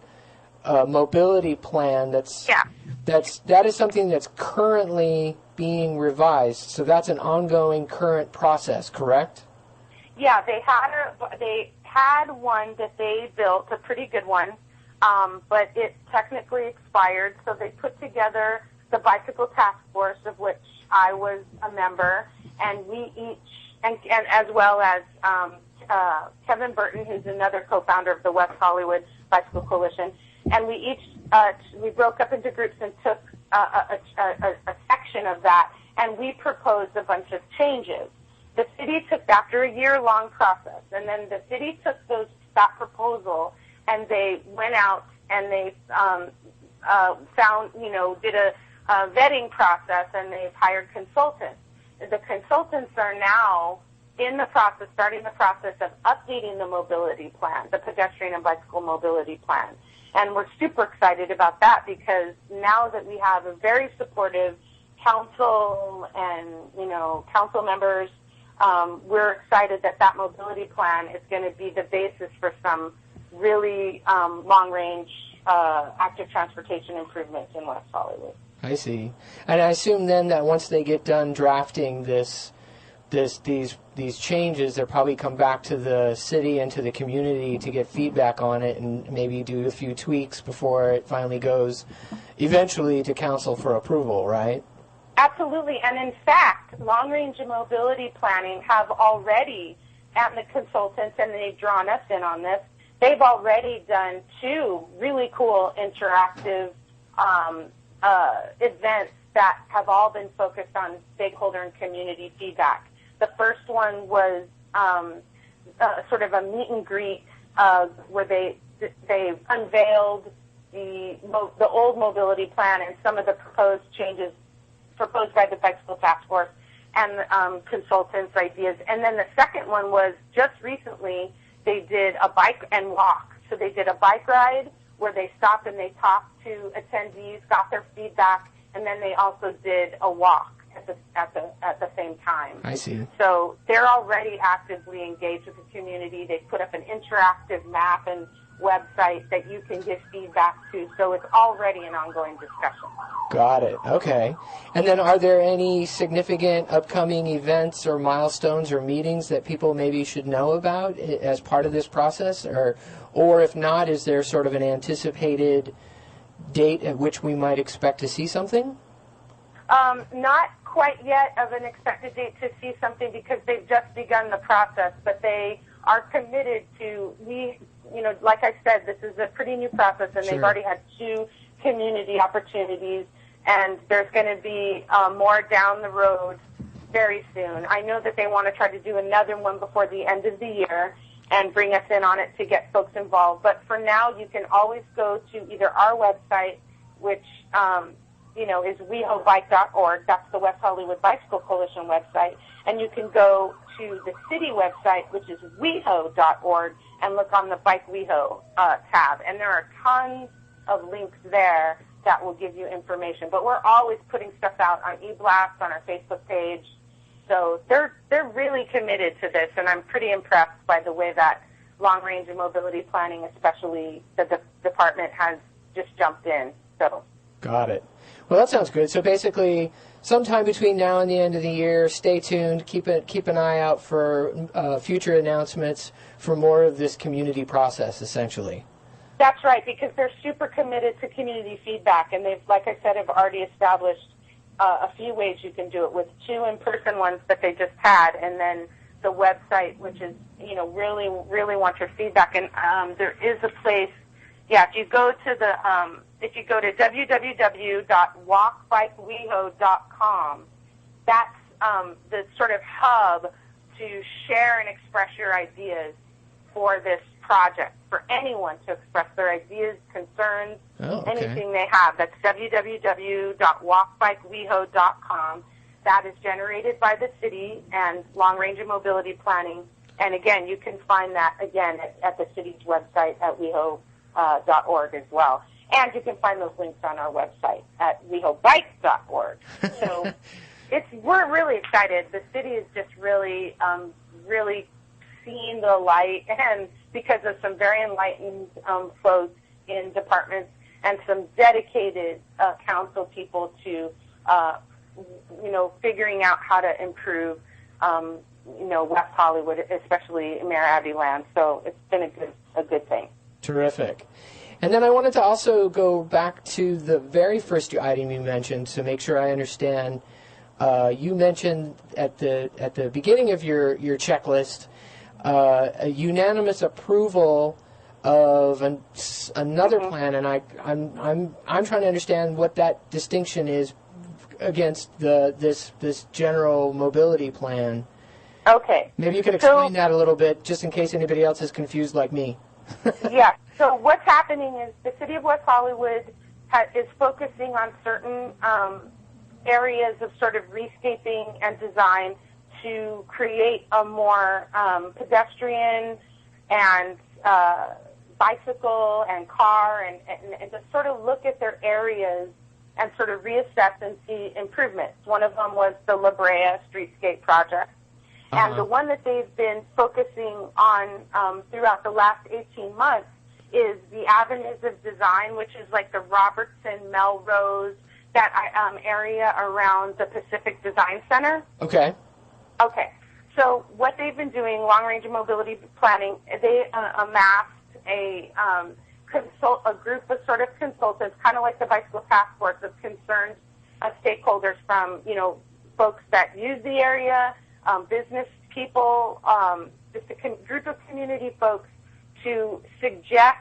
Speaker 1: mobility plan. That is something that's currently being revised. So that's an ongoing, current process, correct?
Speaker 9: Yeah, they had one that they built, a pretty good one, but it technically expired. So they put together the Bicycle Task Force, of which I was a member, and we each, and as well as Kevin Burton, who's another co-founder of the West Hollywood Bicycle Coalition, and we each we broke up into groups and took a section of that, and we proposed a bunch of changes. The city took, after a year-long process, and then the city took that proposal, and they went out and they did a vetting process, and they've hired consultants. The consultants are now starting the process of updating the mobility plan, the pedestrian and bicycle mobility plan. And we're super excited about that because now that we have a very supportive council and, council members, we're excited that that mobility plan is going to be the basis for some really long-range active transportation improvements in West Hollywood.
Speaker 1: I see. And I assume then that once they get done drafting these changes, they'll probably come back to the city and to the community to get feedback on it and maybe do a few tweaks before it finally goes eventually to council for approval, right?
Speaker 9: Absolutely. And in fact, long-range mobility planning have already, and the consultants, and they've drawn us in on this, they've already done 2 really cool interactive events that have all been focused on stakeholder and community feedback. The first one was sort of a meet and greet where they unveiled the old mobility plan and some of the proposed changes proposed by the Bicycle Task Force and consultants' ideas. And then the second one was just recently they did a bike and walk. So they did a bike ride where they stopped and they talked to attendees, got their feedback, and then they also did a walk at the same time.
Speaker 1: I see.
Speaker 9: So they're already actively engaged with the community. They put up an interactive map and website that you can give feedback to. So it's already an ongoing discussion.
Speaker 1: Got it. Okay. And then are there any significant upcoming events or milestones or meetings that people maybe should know about as part of this process? Or if not, is there sort of an anticipated date at which we might expect to see something?
Speaker 9: Not quite yet of an expected date to see something because they've just begun the process, but they are committed to, like I said, this is a pretty new process, and they've already had 2 community opportunities, and there's going to be more down the road very soon. I know that they want to try to do another one before the end of the year and bring us in on it to get folks involved. But for now, you can always go to either our website, which is wehobike.org. That's the West Hollywood Bicycle Coalition website. And you can go to the city website, which is weho.org, and look on the Bike WeHo tab. And there are tons of links there that will give you information. But we're always putting stuff out on eBlast, on our Facebook page. So they're really committed to this, and I'm pretty impressed by the way that long-range and mobility planning, especially the department, has just jumped in. So.
Speaker 1: Got it. Well, that sounds good. So basically, sometime between now and the end of the year, stay tuned. Keep an eye out for future announcements for more of this community process, essentially.
Speaker 9: That's right, because they're super committed to community feedback, and they've, like I said, have already established a few ways you can do it with 2 in-person ones that they just had, and then the website, which is, really, really want your feedback. And there is a place, if you go to www.walkbikeweho.com, that's the sort of hub to share and express your ideas for this project, for anyone to express their ideas, concerns, anything they have. That's www.walkbikeweho.com. That is generated by the city and Long Range and Mobility Planning. And again, you can find that again at the city's website at weho.org as well. And you can find those links on our website at wehobike.org. So we're really excited. The city is just really, really seeing the light, and because of some very enlightened folks in departments and some dedicated council people to, figuring out how to improve, West Hollywood, especially Mayor Abby Land. So it's been a good thing.
Speaker 1: Terrific. And then I wanted to also go back to the very first item you mentioned to make sure I understand. You mentioned at the beginning of your checklist a unanimous approval of another plan, and I'm trying to understand what that distinction is against this general mobility plan.
Speaker 9: Okay.
Speaker 1: Maybe you could explain that a little bit, just in case anybody else is confused like me.
Speaker 9: Yeah. So what's happening is the city of West Hollywood is focusing on certain areas of sort of rescaping and design to create a more pedestrian and bicycle and car and just sort of look at their areas and sort of reassess and see improvements. One of them was the La Brea Streetscape Project. And the one that they've been focusing on throughout the last 18 months is the Avenues of Design, which is like the Robertson, Melrose, that area around the Pacific Design Center.
Speaker 1: Okay.
Speaker 9: Okay. So what they've been doing, long-range mobility planning, they amassed a group of sort of consultants, kind of like the Bicycle Task Force, of concerned stakeholders from, folks that use the area, business people, just a group of community folks to suggest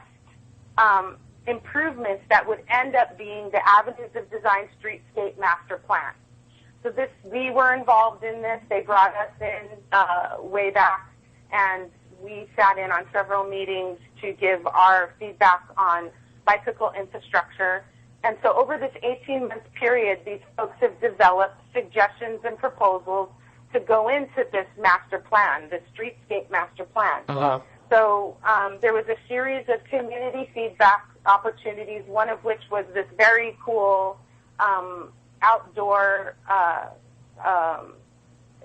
Speaker 9: improvements that would end up being the Avenues of Design Streetscape Master Plan. So we were involved in this. They brought us in way back, and we sat in on several meetings to give our feedback on bicycle infrastructure. And so over this 18-month period, these folks have developed suggestions and proposals to go into this master plan, the Streetscape Master Plan.
Speaker 1: Uh-huh.
Speaker 9: So there was a series of community feedback opportunities, one of which was this very cool outdoor,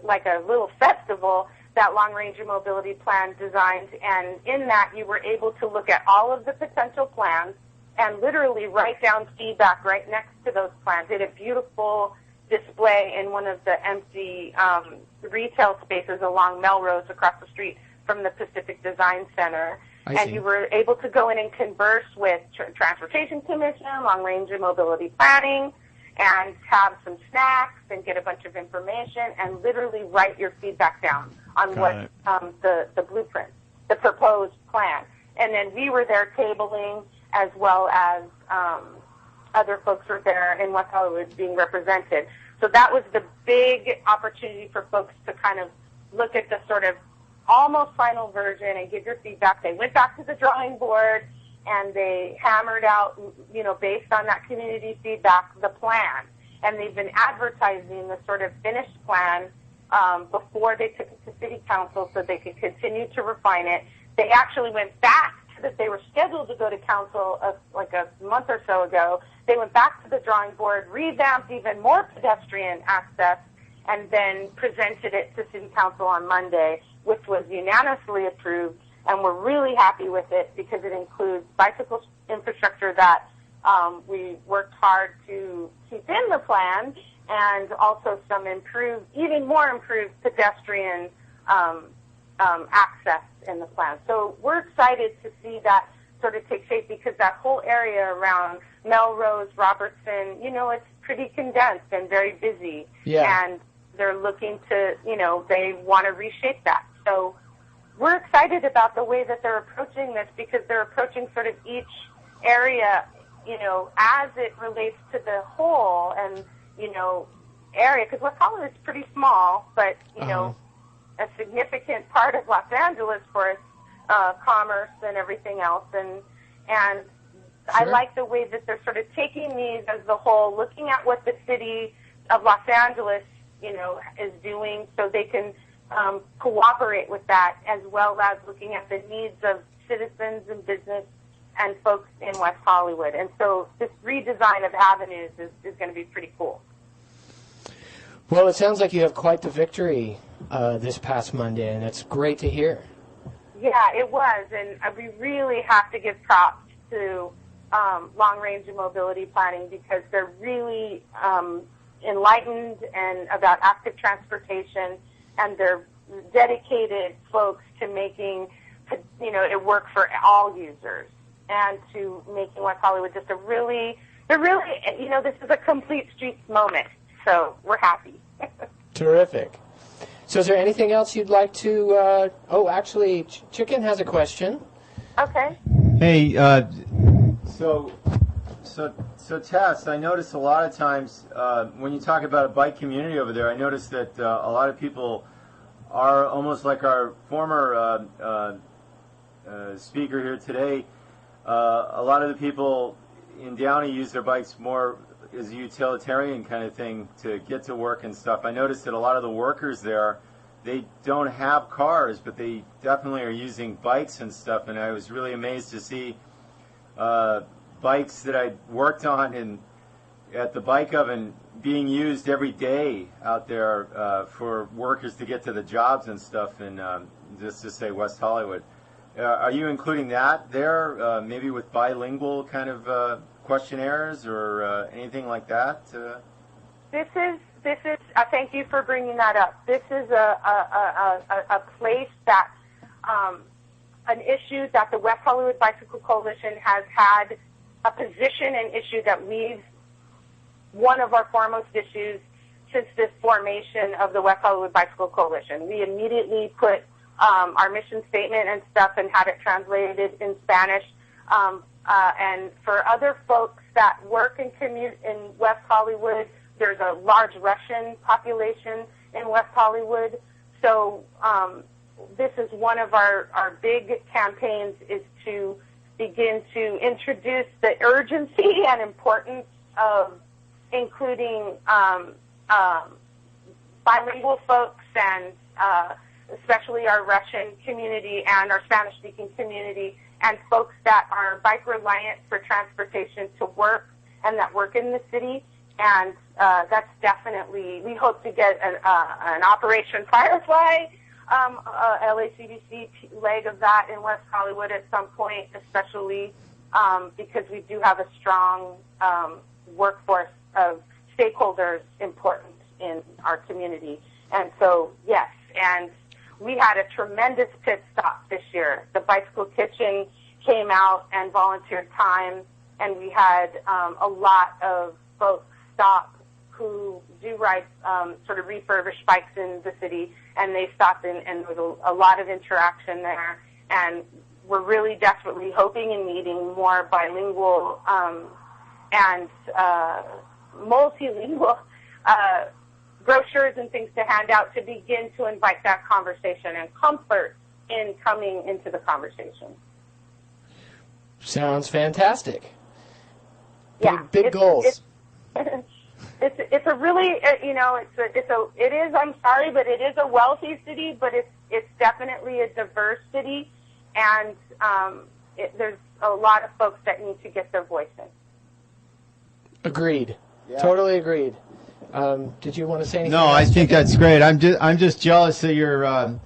Speaker 9: like a little festival that Long Range Mobility Plan designed. And in that, you were able to look at all of the potential plans and literally write down feedback right next to those plans. They had a beautiful display in one of the empty retail spaces along Melrose across the street from the Pacific Design Center. And you were able to go in and converse with Transportation Commission, Long Range Mobility Planning, and have some snacks and get a bunch of information and literally write your feedback down on the blueprint, the proposed plan. And then we were there tabling, as well as other folks were there in West Hollywood being represented. So that was the big opportunity for folks to kind of look at the sort of almost final version and give your feedback. They went back to the drawing board and they hammered out, based on that community feedback, the plan. And they've been advertising the sort of finished plan before they took it to City Council so they could continue to refine it. They actually went back to that they were scheduled to go to Council like a month or so ago. They went back to the drawing board, revamped even more pedestrian access, and then presented it to City Council on Monday, which was unanimously approved. And we're really happy with it because it includes bicycle infrastructure that we worked hard to keep in the plan, and also some even more improved pedestrian access in the plan. So we're excited to see that sort of take shape because that whole area around Melrose, Robertson, it's pretty condensed and very busy.
Speaker 1: Yeah.
Speaker 9: And they're looking to, they want to reshape that. So we're excited about the way that they're approaching this because they're approaching sort of each area, as it relates to the whole and, area. Because West Hollywood is pretty small, but, a significant part of Los Angeles for its commerce and everything else. And
Speaker 1: Sure.
Speaker 9: I like the way that they're sort of taking these as the whole, looking at what the city of Los Angeles, is doing so they can cooperate with that, as well as looking at the needs of citizens and business and folks in West Hollywood. And so this redesign of avenues is going to be pretty cool.
Speaker 1: Well, it sounds like you have quite the victory this past Monday, and that's great to hear.
Speaker 9: Yeah, it was, and we really have to give props to long-range mobility planning because they're really enlightened and about active transportation, and they're dedicated folks to making it work for all users and to making West Hollywood just this is a complete streets moment. So we're happy.
Speaker 1: Terrific. So is there anything else you'd like to... actually, Chicken has a question.
Speaker 9: Okay.
Speaker 3: Hey, so Tess, I noticed a lot of times when you talk about a bike community over there, I noticed that a lot of people are almost like our former speaker here today. A lot of the people in Downey use their bikes more as a utilitarian kind of thing to get to work and stuff. I noticed that a lot of the workers there they don't have cars, but they definitely are using bikes and stuff. And I was really amazed to see bikes that I worked on at the bike oven being used every day out there for workers to get to the jobs and stuff in, just to say, West Hollywood. Are you including that there, maybe with bilingual kind of questionnaires or anything like that?
Speaker 9: This is. Thank you for bringing that up. This is a place that an issue that the West Hollywood Bicycle Coalition has had a position and issue that one of our foremost issues since this formation of the West Hollywood Bicycle Coalition. We immediately put our mission statement and stuff and had it translated in Spanish. And for other folks that work and commute in West Hollywood, there's a large Russian population in West Hollywood. So this is one of our big campaigns, is to begin to introduce the urgency and importance of including bilingual folks and especially our Russian community and our Spanish-speaking community and folks that are bike-reliant for transportation to work and that work in the city. And that's definitely, we hope to get an Operation Firefly, LACBC leg of that in West Hollywood at some point, especially because we do have a strong workforce of stakeholders important in our community. And so, yes, and we had a tremendous pit stop this year. The Bicycle Kitchen came out and volunteered time, and we had a lot of folks stop who do ride sort of refurbished bikes in the city, and they stopped in, and there was a lot of interaction there. And we're really desperately hoping and needing more bilingual and multilingual brochures and things to hand out to begin to invite that conversation and comfort in coming into the conversation.
Speaker 1: Sounds fantastic.
Speaker 9: Yeah,
Speaker 1: big goals.
Speaker 9: It's a really, it is, I'm sorry, but it is a wealthy city, but it's definitely a diverse city, and there's a lot of folks that need to get their voice in.
Speaker 1: Agreed. Yeah. Totally agreed. Did you want to say anything?
Speaker 3: No, I think that's great. I'm just jealous that you're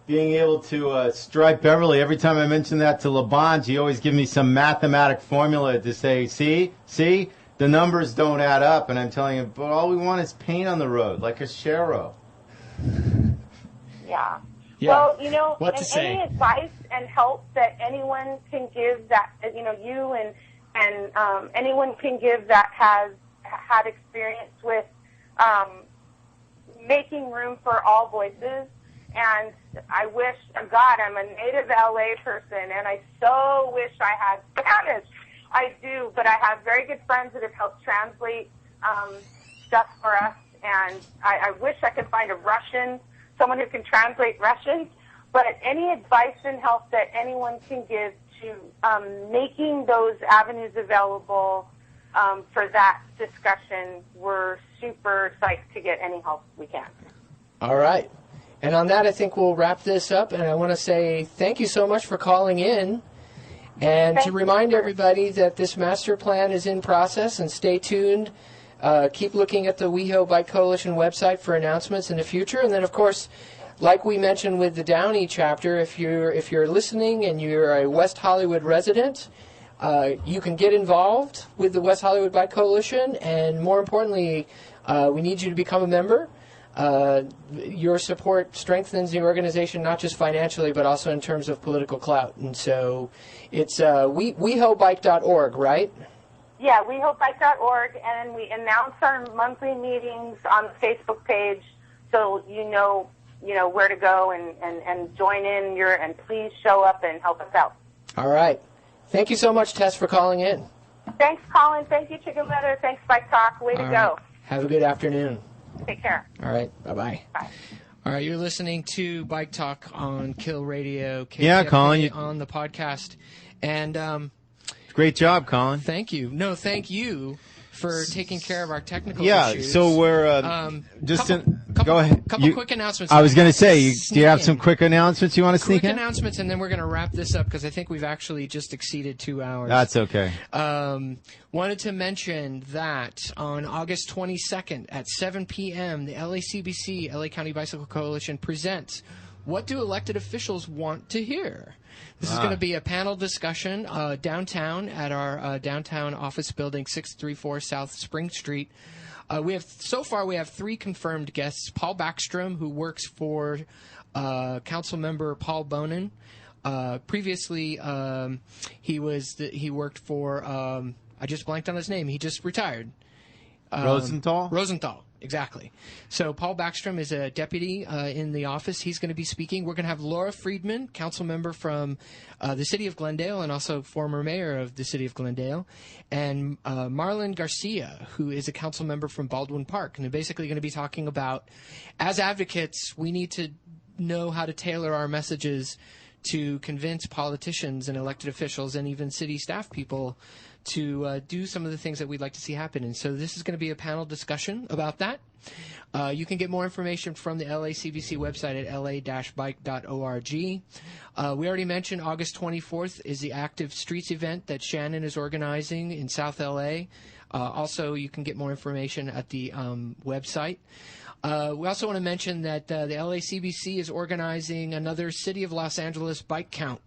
Speaker 3: being able to strike Beverly. Every time I mention that to LeBond, you always give me some mathematic formula to say, see, the numbers don't add up. And I'm telling you, but all we want is paint on the road, like a Shero.
Speaker 9: Yeah.
Speaker 1: Yeah.
Speaker 9: Well,
Speaker 1: what to say?
Speaker 9: Any advice and help that anyone can give that, you and anyone can give that has had experience with making room for all voices. And I wish, God, I'm a native LA person, and I so wish I had Spanish. I do, but I have very good friends that have helped translate stuff for us, and I wish I could find a Russian, someone who can translate Russian. But any advice and help that anyone can give to making those avenues available for that discussion, we're super psyched to get any help we can.
Speaker 1: All right. And on that, I think we'll wrap this up. And I want to say thank you so much for calling in. And to remind everybody that this master plan is in process, and stay tuned. Keep looking at the WeHo Bike Coalition website for announcements in the future. And then, of course, like we mentioned with the Downey chapter, if you're listening and you're a West Hollywood resident, you can get involved with the West Hollywood Bike Coalition. And more importantly, we need you to become a member. Your support strengthens the organization, not just financially, but also in terms of political clout. And so it's wehobike.org, right?
Speaker 9: Yeah, wehobike.org, and we announce our monthly meetings on the Facebook page, so you know where to go and join in and please show up and help us out.
Speaker 1: All right. Thank you so much, Tess, for calling in.
Speaker 9: Thanks, Colin. Thank you, Chicken Leather. Thanks, Bike Talk. Way to go.
Speaker 1: Have a good afternoon.
Speaker 9: Take care.
Speaker 1: All right. Bye-bye.
Speaker 9: Bye.
Speaker 1: All right. You're listening to Bike Talk on Kill Radio. KPFK,
Speaker 3: yeah, Colin.
Speaker 1: On the podcast. And
Speaker 3: great job, Colin.
Speaker 1: Thank you. No, thank you for taking care of our technical issues.
Speaker 3: Yeah, so we're Go ahead.
Speaker 1: Couple quick announcements.
Speaker 3: I was going to say, do you have
Speaker 1: Sneak
Speaker 3: some
Speaker 1: in.
Speaker 3: quick announcements you want to sneak
Speaker 1: Quick
Speaker 3: in?
Speaker 1: announcements, and then we're going to wrap this up because I think we've actually just exceeded 2 hours.
Speaker 3: That's okay.
Speaker 1: Wanted to mention that on August 22nd at 7 p.m., the LACBC, LA County Bicycle Coalition, presents What Do Elected Officials Want to Hear? This is going to be a panel discussion downtown at our downtown office building, 634 South Spring Street. We have 3 confirmed guests. Paul Backstrom, who works for Council Member Paul Bonin. Previously, he worked for. I just blanked on his name. He just retired. Rosenthal, exactly. So Paul Backstrom is a deputy in the office. He's going to be speaking. We're going to have Laura Friedman, council member from the city of Glendale and also former mayor of the city of Glendale, and Marlon Garcia, who is a council member from Baldwin Park. And they're basically going to be talking about, as advocates, we need to know how to tailor our messages to convince politicians and elected officials and even city staff people to do some of the things that we'd like to see happen. And so this is going to be a panel discussion about that. You can get more information from the LACBC website at la-bike.org. We already mentioned August 24th is the Active Streets event that Shannon is organizing in South LA. Also, you can get more information at the website. We also want to mention that the LACBC is organizing another City of Los Angeles bike count.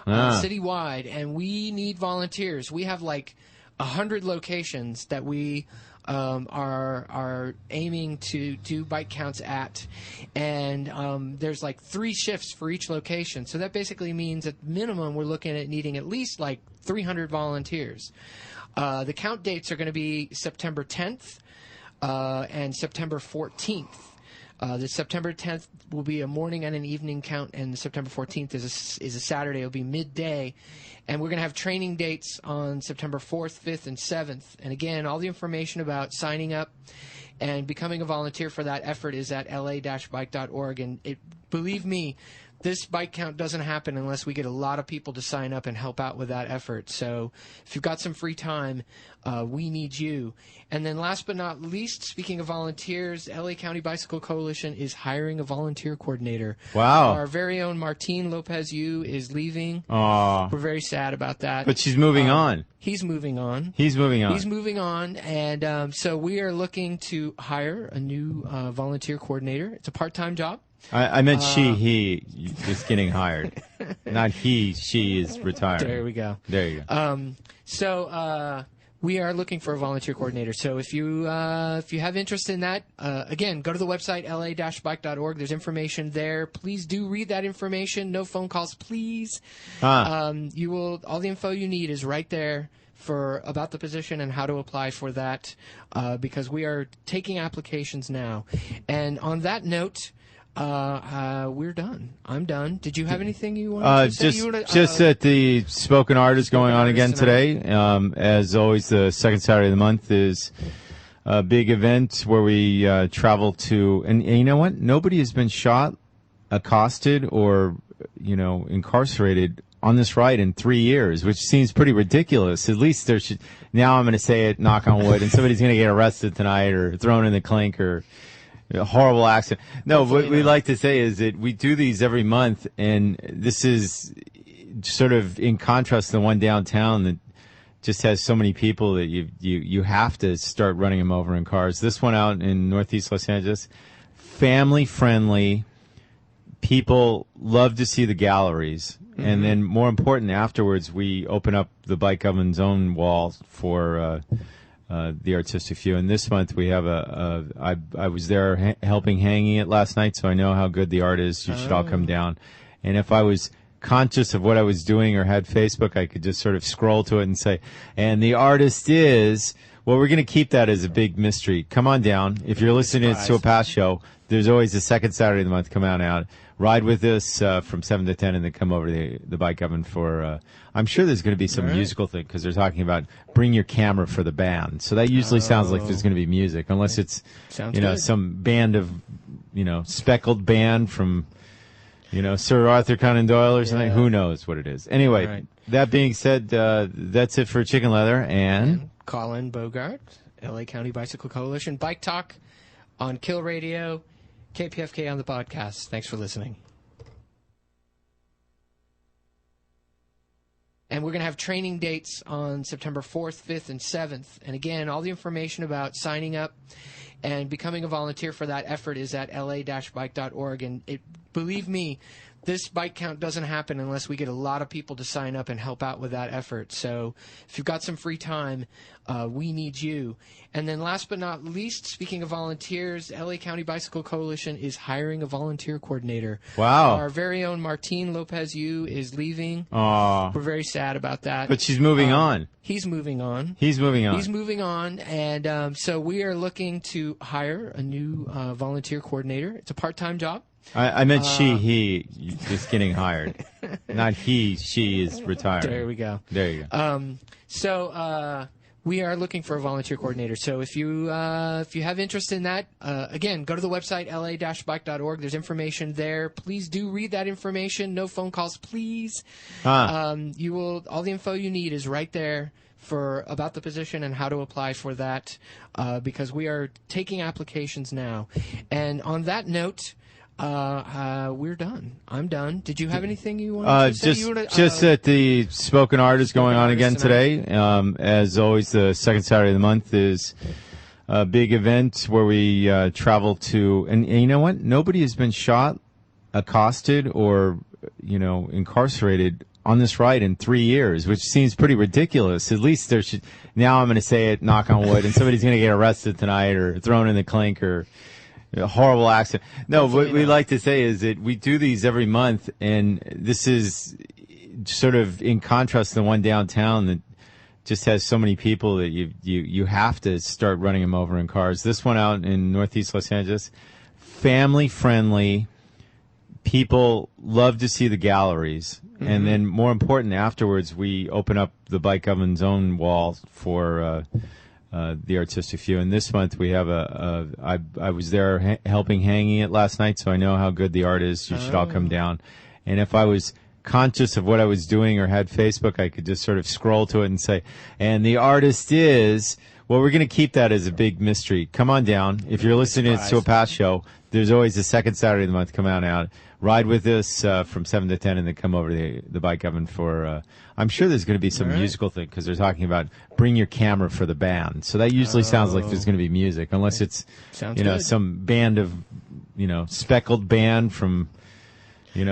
Speaker 1: Citywide, and we need volunteers. We have like 100 locations that we are aiming to do bike counts at, and there's like 3 shifts for each location. So that basically means at minimum we're looking at needing at least like 300 volunteers. The count dates are going to be September 10th and September 14th. The September 10th will be a morning and an evening count, and the September 14th is a Saturday. It'll be midday, and we're going to have training dates on September 4th, 5th, and 7th. And again, all the information about signing up and becoming a volunteer for that effort is at la-bike.org. And believe me, this bike count doesn't happen unless we get a lot of people to sign up and help out with that effort. So if you've got some free time, we need you. And then last but not least, speaking of volunteers, LA County Bicycle Coalition is hiring a volunteer coordinator.
Speaker 3: Wow.
Speaker 1: Our very own Martine Lopez-Yu is leaving.
Speaker 3: Aw.
Speaker 1: We're very sad about that.
Speaker 3: But she's moving on.
Speaker 1: He's moving on.
Speaker 3: He's moving on.
Speaker 1: He's moving on, and so we are looking to hire a new volunteer coordinator. It's a part-time job.
Speaker 3: I meant he is getting hired. Not he, she is retired.
Speaker 1: There we go.
Speaker 3: There you go.
Speaker 1: So we are looking for a volunteer coordinator. So if you have interest in that, again, go to the website, la-bike.org. There's information there. Please do read that information. No phone calls, please. You will, all the info you need is right there about the position and how to apply for that, because we are taking applications now. And on that note, we're done. I'm done. Did you have anything you wanted to say?
Speaker 3: Just that the spoken art is going on again today. As always, the second Saturday of the month is a big event where we travel to, and you know what? Nobody has been shot, accosted, or incarcerated on this ride in 3 years, which seems pretty ridiculous. At least there should. Now I'm going to say it, knock on wood, and somebody's going to get arrested tonight or thrown in the clink or a horrible accident. No, what we like to say is that we do these every month, and this is sort of in contrast to the one downtown that just has so many people that you have to start running them over in cars. This one out in Northeast Los Angeles, family friendly. People love to see the galleries. Mm-hmm. And then more important, afterwards, we open up the Bike Oven's own wall for the artistic view. And this month we have I was there helping hanging it last night, so I know how good the art is. You should all come down. And if I was conscious of what I was doing or had Facebook, I could just sort of scroll to it and say, and the artist is, well, we're going to keep that as a big mystery. Come on down. If you're listening to a past show, there's always the second Saturday of the month. Come out. Ride with us from 7 to 10 and then come over to the Bike Oven for, I'm sure there's going to be some musical thing because they're talking about bring your camera for the band. So that usually sounds like there's going to be music, unless it's, some band of, speckled band from, Sir Arthur Conan Doyle or something. Who knows what it is. Anyway, that being said, that's it for Chicken Leather and
Speaker 1: Colin Bogart, LA County Bicycle Coalition, Bike Talk on Kill Radio, KPFK on the podcast. Thanks for listening. And we're going to have training dates on September 4th, 5th, and 7th. And again, all the information about signing up and becoming a volunteer for that effort is at la-bike.org. And believe me, this bike count doesn't happen unless we get a lot of people to sign up and help out with that effort. So if you've got some free time, we need you. And then last but not least, speaking of volunteers, LA County Bicycle Coalition is hiring a volunteer coordinator.
Speaker 3: Wow.
Speaker 1: Our very own Martine Lopez-Yu is leaving.
Speaker 3: Aw.
Speaker 1: We're very sad about that.
Speaker 3: But she's moving on.
Speaker 1: He's moving on.
Speaker 3: He's moving on.
Speaker 1: He's moving on. And so we are looking to hire a new volunteer coordinator. It's a part-time job.
Speaker 3: I meant he just getting hired. Not he, she is retiring.
Speaker 1: There we go.
Speaker 3: There you go.
Speaker 1: So we are looking for a volunteer coordinator. So if you have interest in that, again, go to the website, la-bike.org. There's information there. Please do read that information. No phone calls, please. All the info you need is right there about the position and how to apply for that, because we are taking applications now. And on that note, we're done. I'm done. Did you have anything you wanted to say?
Speaker 3: Just that the spoken art is going on again today. As always, the second Saturday of the month is a big event where we travel to. And you know what? Nobody has been shot, accosted, or incarcerated on this ride in 3 years, which seems pretty ridiculous. At least there should. Now I'm going to say it, knock on wood, and somebody's going to get arrested tonight or thrown in the clink or. A horrible accident. No, what we like to say is that we do these every month, and this is sort of in contrast to the one downtown that just has so many people that you have to start running them over in cars. This one out in Northeast Los Angeles, family friendly. People love to see the galleries, and then more important, afterwards we open up the Bike Oven's own wall for. The artistic view. And this month we have I was there helping hanging it last night, so I know how good the art is. You should all come down. And if I was conscious of what I was doing or had Facebook, I could just sort of scroll to it and say, and the artist is, well, we're going to keep that as a big mystery. Come on down. If you're listening to a past show, there's always the second Saturday of the month. Come on out. Ride with us from 7 to 10 and then come over to the Bike Oven for, I'm sure there's going to be some musical thing because they're talking about bring your camera for the band. So that usually sounds like there's going to be music, unless it's, some band of, speckled band from,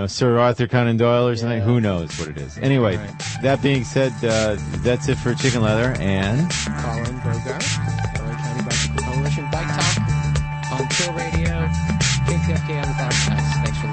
Speaker 3: Sir Arthur Conan Doyle or something. Who knows what it is. Anyway, that being said, that's it for Chicken Leather and
Speaker 1: Colin Bogart, LA County Bicycle Coalition, Bike Talk on Kill Radio, KPFK on the podcast. Thanks for listening.